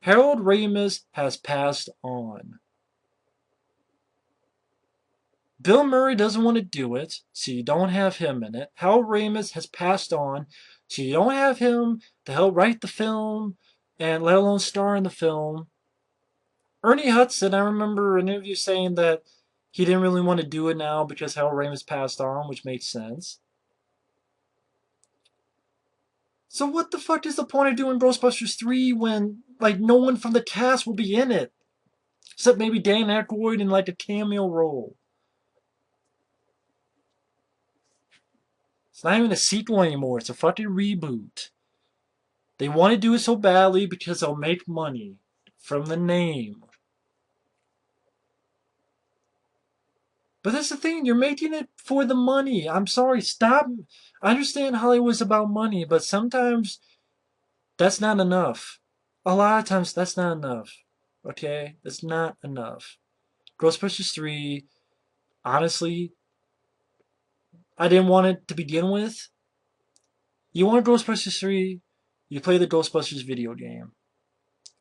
Harold Ramis has passed on. Bill Murray doesn't want to do it, so you don't have him in it. Harold Ramis has passed on, so you don't have him to help write the film, and let alone star in the film. Ernie Hudson, I remember an interview saying that he didn't really want to do it now because Harold Ramis passed on, which makes sense. So what the fuck is the point of doing Ghostbusters 3 when, like, no one from the cast will be in it? Except maybe Dan Aykroyd in, like, a cameo role. It's not even a sequel anymore. It's a fucking reboot. They want to do it so badly because they'll make money from the name. But that's the thing. You're making it for the money. I'm sorry. Stop. I understand Hollywood's about money, but sometimes that's not enough. A lot of times that's not enough. Okay? That's not enough. Ghostbusters 3, honestly, I didn't want it to begin with. You want Ghostbusters 3, you play the Ghostbusters video game.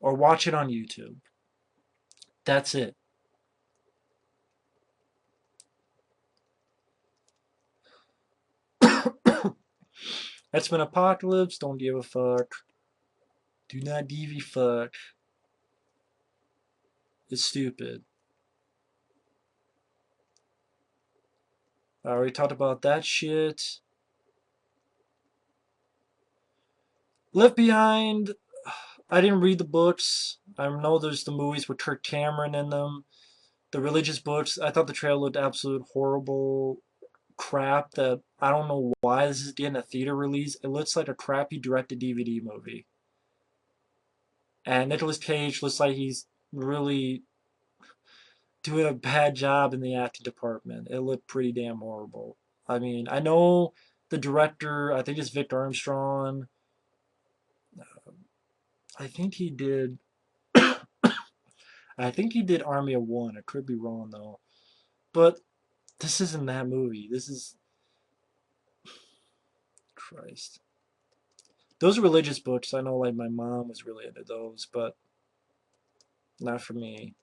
Or watch it on YouTube. That's it. X-Men Apocalypse, don't give a fuck. Do not give a fuck. It's stupid. I already talked about that shit. Left Behind, I didn't read the books. I know there's the movies with Kirk Cameron in them. The religious books, I thought the trailer looked absolute horrible crap that I don't know why this is getting a theater release. It looks like a crappy direct-to-DVD movie. And Nicolas Cage looks like he's really doing a bad job in the acting department. It looked pretty damn horrible. I mean, I know the director, I think it's Vic Armstrong. I think he did I think he did Army of One. I could be wrong though. But this isn't that movie. This is Christ. Those religious books, I know like my mom was really into those, but not for me.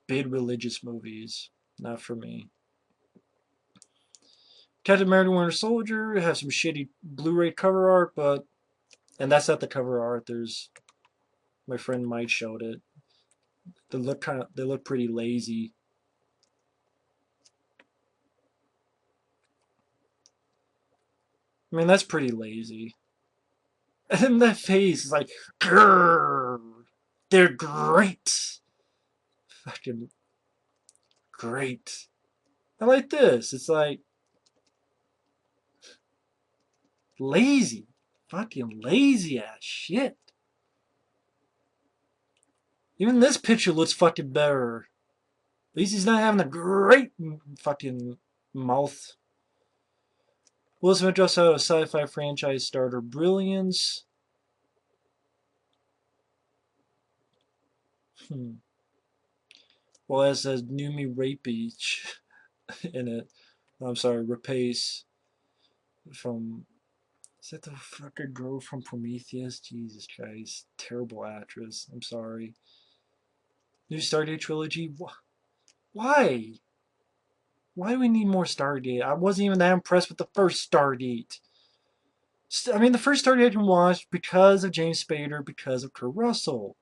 Big religious movies, not for me. Captain America Winter Soldier has some shitty Blu-ray cover art, but and that's not the cover art. There's my friend Mike showed it. They look pretty lazy. I mean, that's pretty lazy. And that face is like, grrr, they're great. Fucking great. I like this. It's like lazy. Fucking lazy ass shit. Even this picture looks fucking better. At least he's not having a great fucking mouth. Will Smith just out a sci-fi franchise starter brilliance. Well, it says Numi Rapace in it. I'm sorry, Rapace from Is that the fucking girl from Prometheus? Jesus Christ. Terrible actress. I'm sorry. New Stargate trilogy? Why? Why do we need more Stargate? I wasn't even that impressed with the first Stargate. I mean, the first Stargate I can watch because of James Spader, because of Kurt Russell.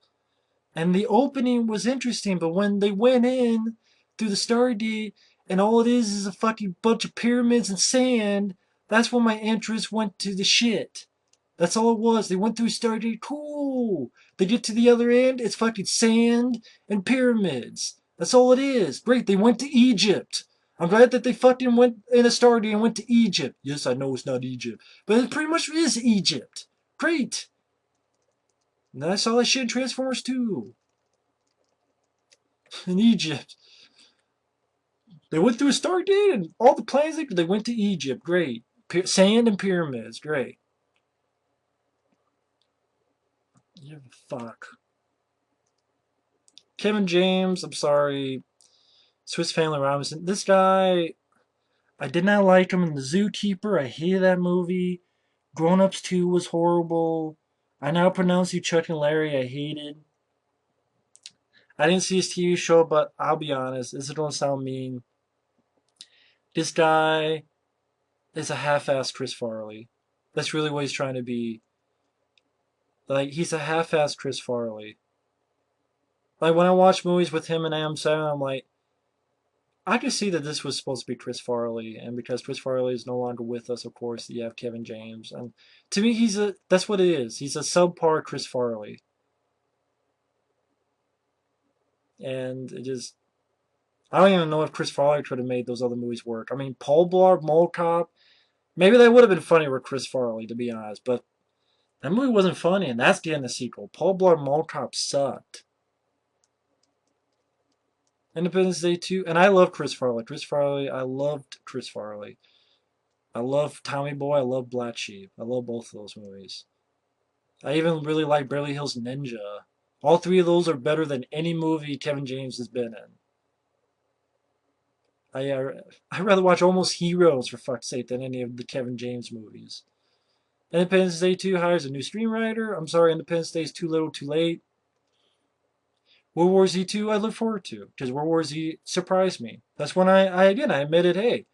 And the opening was interesting, but when they went in through the Stargate and all it is a fucking bunch of pyramids and sand, that's when my interest went to the shit. That's all it was. They went through Stargate, cool. They get to the other end, it's fucking sand and pyramids. That's all it is. Great, they went to Egypt. I'm glad that they fucking went in a Stargate and went to Egypt. Yes, I know it's not Egypt, but it pretty much is Egypt. Great. And then I saw that shit in Transformers 2. In Egypt. They went through a Stargate and all the planets, they went to Egypt. Great. Sand and pyramids. Great. Yeah, fuck. Kevin James, I'm sorry. Swiss Family Robinson. This guy, I did not like him in The Zookeeper. I hated that movie. Grown Ups 2 was horrible. I Now Pronounce You Chuck and Larry, I hated. I didn't see his TV show, but I'll be honest, this is going to sound mean. This guy is a half-assed Chris Farley. That's really what he's trying to be. Like, he's a half-assed Chris Farley. Like, when I watch movies with him and AM7, I'm like, I can see that this was supposed to be Chris Farley, and because Chris Farley is no longer with us, of course, you have Kevin James. And to me, that's what it is. He's a subpar Chris Farley. And it just, I don't even know if Chris Farley could have made those other movies work. I mean, Paul Blart, Mall Cop, maybe that would have been funny with Chris Farley, to be honest, but that movie wasn't funny, and that's getting a sequel. Paul Blart Mall Cop sucked. Independence Day 2, and I love Chris Farley. I loved Chris Farley. I love Tommy Boy, I love Black Sheep. I love both of those movies. I even really like Beverly Hills Ninja. All three of those are better than any movie Kevin James has been in. I'd rather watch Almost Heroes, for fuck's sake, than any of the Kevin James movies. Independence Day 2 hires a new screenwriter. I'm sorry, Independence Day is too little too late. World War Z 2 I look forward to, because World War Z surprised me. That's when I admitted, hey,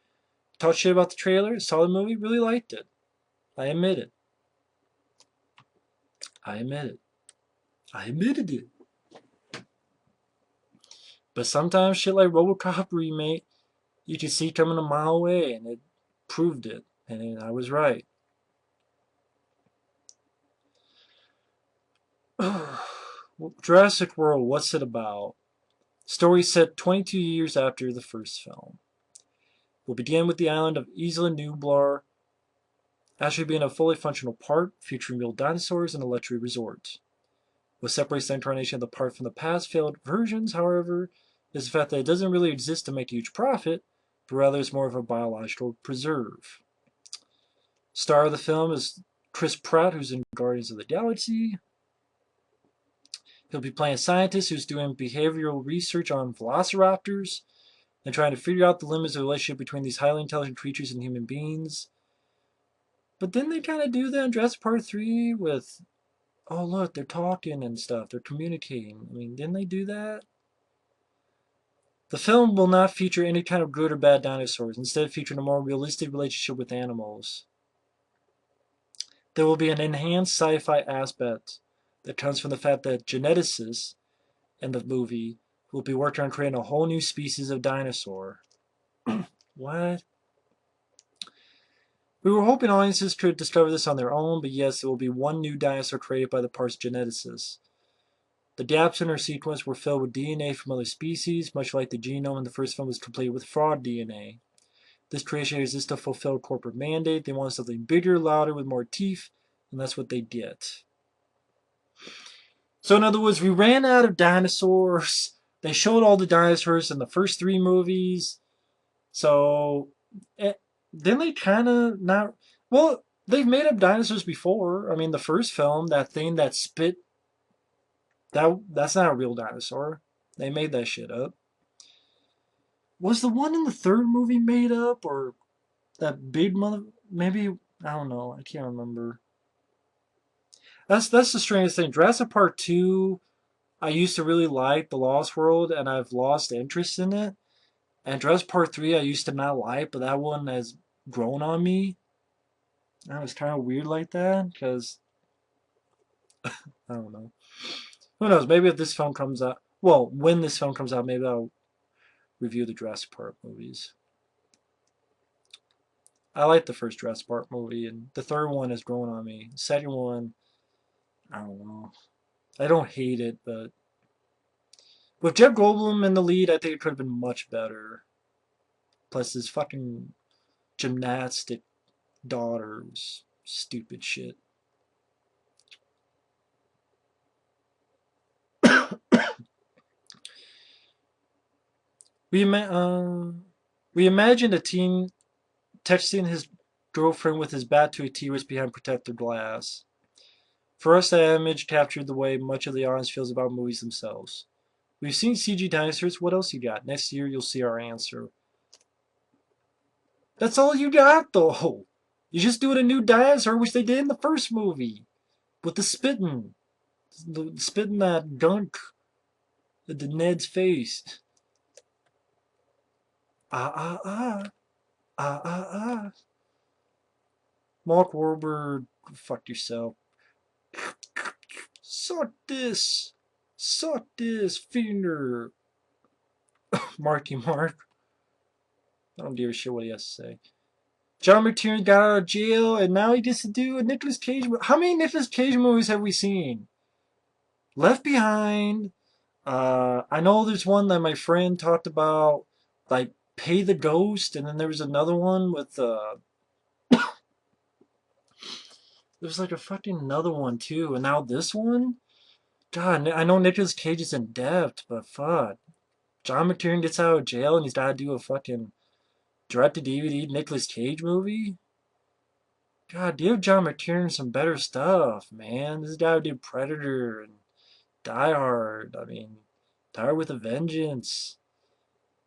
talked shit about the trailer, saw the movie, really liked it. I admit it. I admit it. I admitted it. But sometimes shit like RoboCop remake, you can see coming a mile away, and it proved it. And I was right. Jurassic World, what's it about? Story set 22 years after the first film. We'll begin with the island of Isla Nublar actually being a fully functional park featuring real dinosaurs and a luxury resort. What separates the incarnation of the park from the past failed versions, however, is the fact that it doesn't really exist to make a huge profit, but rather it's more of a biological preserve. Star of the film is Chris Pratt, who's in Guardians of the Galaxy. He'll be playing a scientist who's doing behavioral research on velociraptors and trying to figure out the limits of the relationship between these highly intelligent creatures and human beings. But then they kind of do that in Jurassic Park 3 with, oh look, they're talking and stuff, they're communicating. I mean, didn't they do that? The film will not feature any kind of good or bad dinosaurs, instead featuring a more realistic relationship with animals. There will be an enhanced sci-fi aspect that comes from the fact that geneticists in the movie will be working on creating a whole new species of dinosaur. What? We were hoping audiences could discover this on their own, but yes, there will be one new dinosaur created by the park's geneticists. The gaps in our sequence were filled with DNA from other species, much like the genome in the first film was complete with fraud DNA. This creation exists to fulfill a corporate mandate. They wanted something bigger, louder, with more teeth, and that's what they get. So in other words, we ran out of dinosaurs. They showed all the dinosaurs in the first three movies. So then they kind of not... Well, they've made up dinosaurs before. I mean, the first film, that thing that spit, that's not a real dinosaur. They made that shit up. Was the one in the third movie made up? Or that big mother... Maybe I don't know. I can't remember. That's the strangest thing. Jurassic Park 2, I used to really like The Lost World, and I've lost interest in it. And Jurassic Park 3, I used to not like, but that one has grown on me. And it's kind of weird like that, because, I don't know. Who knows? Maybe if this film comes out, well, when this film comes out, maybe I'll review the Jurassic Park movies. I like the first Jurassic Park movie, and the third one has grown on me. The second one, I don't know. I don't hate it, but with Jeff Goldblum in the lead, I think it could have been much better. Plus, his fucking gymnastic daughters, stupid shit. We ima- uh, we imagined a teen texting his girlfriend with his bat to a T-Rex behind protective glass. For us, that image captured the way much of the audience feels about movies themselves. We've seen CG dinosaurs. What else you got? Next year, you'll see our answer. That's all you got, though. You're just doing a new dinosaur, which they did in the first movie with spitting that gunk at the Ned's face. Ah ah ah ah ah ah. Mark Wahlberg, fuck yourself. Suck this finger. Marky Mark. I don't give a shit what he has to say. John McTiernan got out of jail and now he gets to do a Nicolas Cage movie. How many Nicolas Cage movies have we seen? Left Behind. I know there's one that my friend talked about, like Pay the Ghost, and then there was another one with there was like a fucking another one too, and now this one. God, I know Nicolas Cage is in depth, but fuck, John McTiernan gets out of jail and he's got to do a fucking direct to DVD Nicolas Cage movie. God, give John McTiernan some better stuff, man. This guy did Predator and Die Hard. I mean, Die Hard with a Vengeance.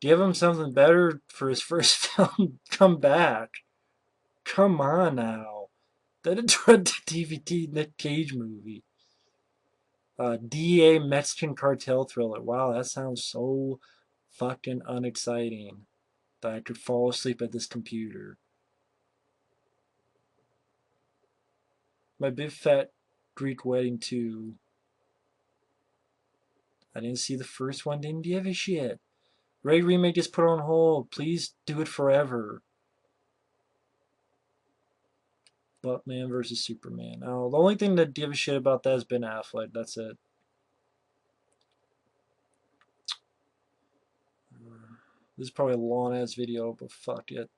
Give him something better for his first film. Come back. Come on now. That a direct-to-DVD Nick Cage movie. DA Mexican cartel thriller. Wow, that sounds so fucking unexciting that I could fall asleep at this computer. My Big Fat Greek Wedding 2. I didn't see the first one, didn't give a shit. Remake is put on hold. Please do it forever. Batman versus Superman. Oh, the only thing that give a shit about that is Ben Affleck. That's it. This is probably a long ass video, but fuck it.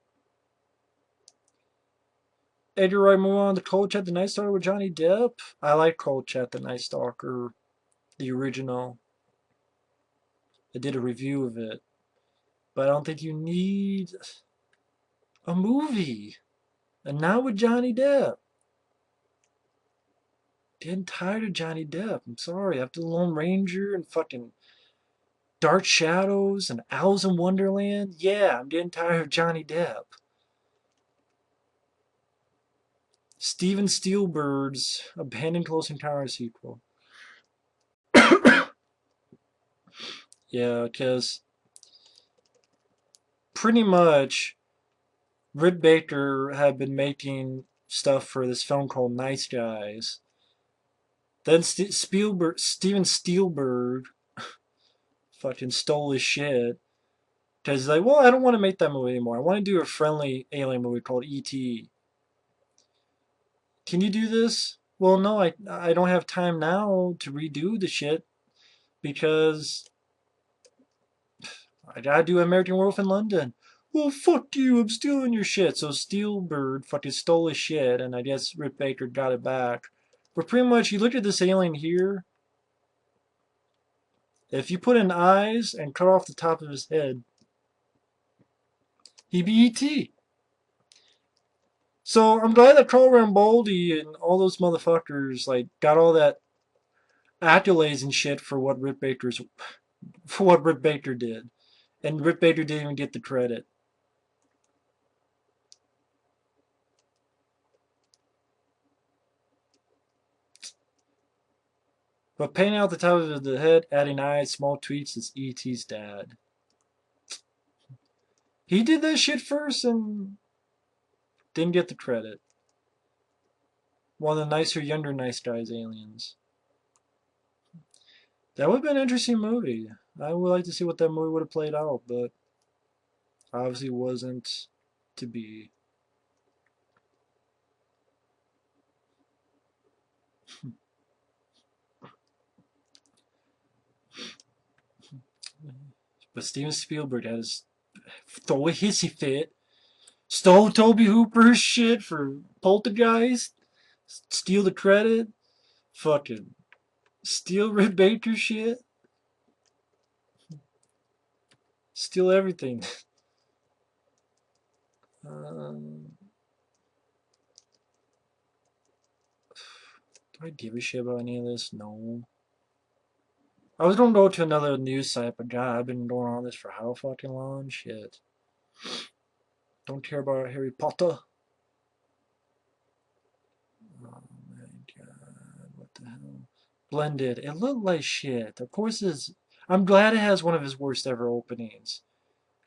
Edgar Wright move on to Cold Chat the Night Stalker with Johnny Depp. I like Cold Chat the Night Stalker, the original. I did a review of it, but I don't think you need a movie. And now with Johnny Depp. Getting tired of Johnny Depp. I'm sorry. After the Lone Ranger and fucking Dark Shadows and Alice in Wonderland, yeah, I'm getting tired of Johnny Depp. Steven Spielberg's Abandoned Close Encounters sequel. Yeah, because pretty much Rick Baker had been making stuff for this film called Nice Guys. Then Steven Spielberg fucking stole his shit. Because he's like, well, I don't want to make that movie anymore. I want to do a friendly alien movie called E.T. Can you do this? Well, no, I don't have time now to redo the shit because I gotta do American Werewolf in London. Well, fuck you, I'm stealing your shit. So Steelbird fucking stole his shit, and I guess Rick Baker got it back. But pretty much, you look at this alien here. If you put in eyes and cut off the top of his head, he'd be E.T. So I'm glad that Carl Rambaldi and all those motherfuckers like got all that accolades and shit for what Rick Baker did, and Rick Baker didn't even get the credit. But painting out the top of the head, adding eyes, small tweaks is E.T.'s dad. He did that shit first and didn't get the credit. One of the nicer, younger, nice guys aliens. That would have been an interesting movie. I would like to see what that movie would have played out, but obviously wasn't to be. But Steven Spielberg had his throw a hissy fit, stole Toby Hooper's shit for Poltergeist, steal the credit, fucking steal Rick Baker's shit, steal everything. Um, do I give a shit about any of this? No. I was gonna go to another news site, but God, I've been going on this for how fucking long? Shit. Don't care about Harry Potter. Oh my God, what the hell? Blended. It looked like shit. Of course, I'm glad it has one of his worst ever openings.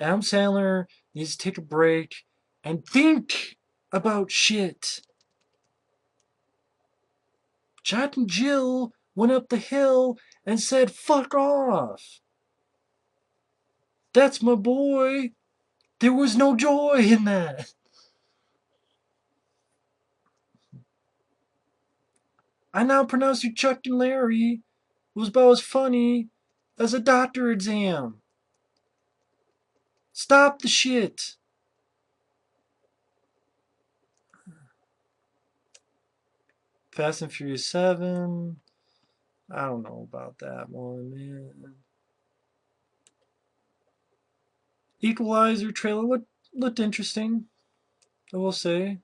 Adam Sandler needs to take a break and think about shit. Jack and Jill went up the hill and said, "Fuck off." That's my boy. There was no joy in that. I now pronounce you Chuck and Larry. It was about as funny as a doctor exam. Stop the shit. Fast and Furious 7. I don't know about that one, man. Equalizer trailer looked interesting, I will say.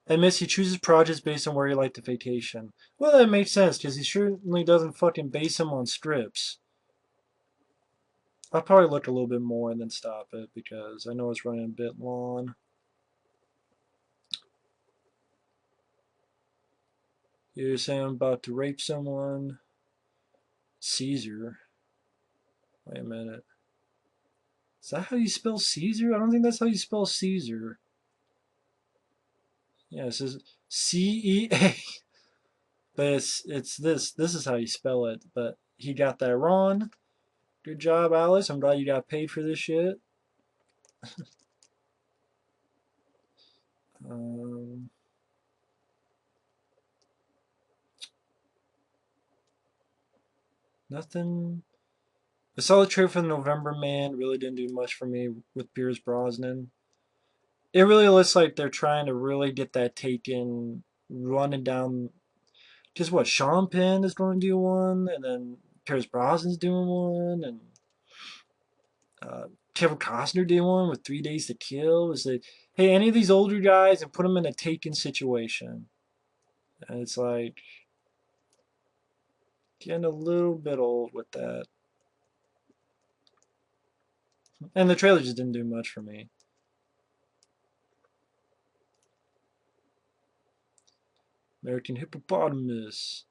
And Missy chooses projects based on where he liked to vacation. Well, that makes sense, because he certainly doesn't fucking base them on strips. I'll probably look a little bit more and then stop it, because I know it's running a bit long. You're saying I'm about to rape someone? Caesar. Wait a minute. Is that how you spell Caesar? I don't think that's how you spell Caesar. Yeah, it says C-E-A. But it's this. This is how you spell it. But he got that wrong. Good job, Alice. I'm glad you got paid for this shit. Um, nothing. I saw the trailer for the November Man. Really didn't do much for me with Pierce Brosnan. It really looks like they're trying to really get that taken, running down. Just what Sean Penn is going to do one, and then Pierce Brosnan's doing one, and uh, Kevin Costner did one with 3 Days to Kill. Is that hey, any of these older guys and put them in a taken situation, and it's like getting a little bit old with that. And the trailer just didn't do much for me. American Hippopotamus.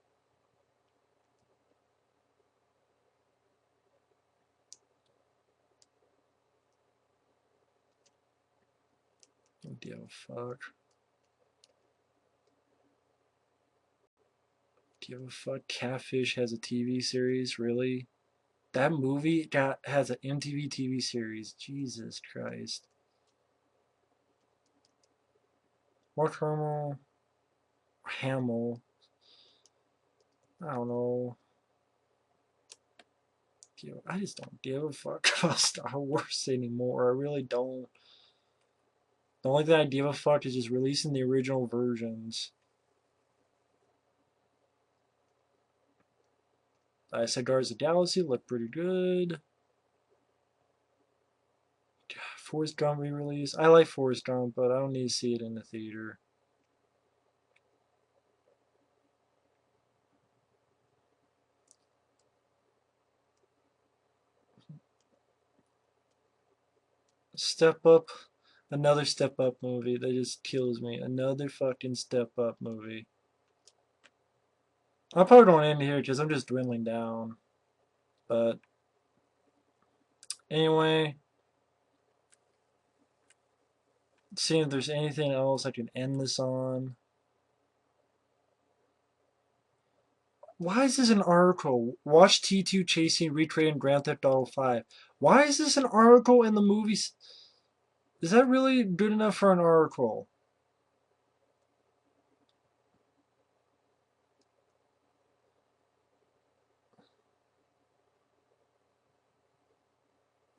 Don't give a fuck. Give a fuck. Catfish has a TV series, really? That movie has an MTV TV series. Jesus Christ. Mark Hamill. I don't know. I just don't give a fuck about Star Wars anymore. I really don't. The only thing I give a fuck is just releasing the original versions. Cigars of Galaxy look pretty good. Forrest Gump re-release. I like Forrest Gump, but I don't need to see it in the theater. Step Up. Another Step Up movie. That just kills me. Another fucking Step Up movie. I probably don't end here because I'm just dwindling down. But anyway, seeing if there's anything else I can end this on. Why is this an article? Watch T2 chasing recreating Grand Theft Auto 5. Why is this an article in the movies? Is that really good enough for an article?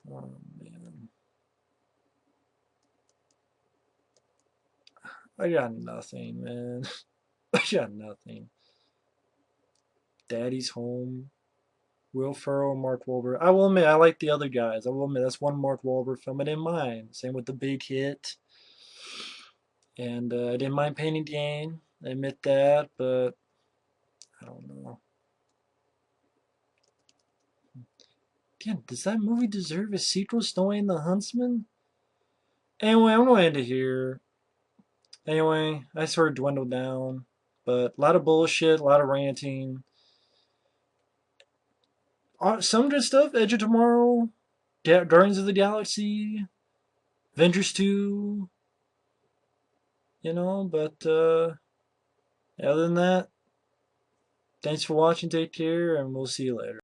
Oh, man. I got nothing, man. I got nothing. Daddy's Home. Will Ferrell, Mark Wahlberg. I will admit, I like the other guys. I will admit, that's one Mark Wahlberg film I didn't mind. Same with The Big Hit. And I didn't mind Painting Jane. I admit that, but I don't know. Again, does that movie deserve a sequel starring the Huntsman? Anyway, I'm going to end it here. Anyway, I sort of dwindled down. But a lot of bullshit, a lot of ranting. Some good stuff. Edge of Tomorrow. Guardians of the Galaxy. Avengers 2. But other than that, thanks for watching. Take care, and we'll see you later.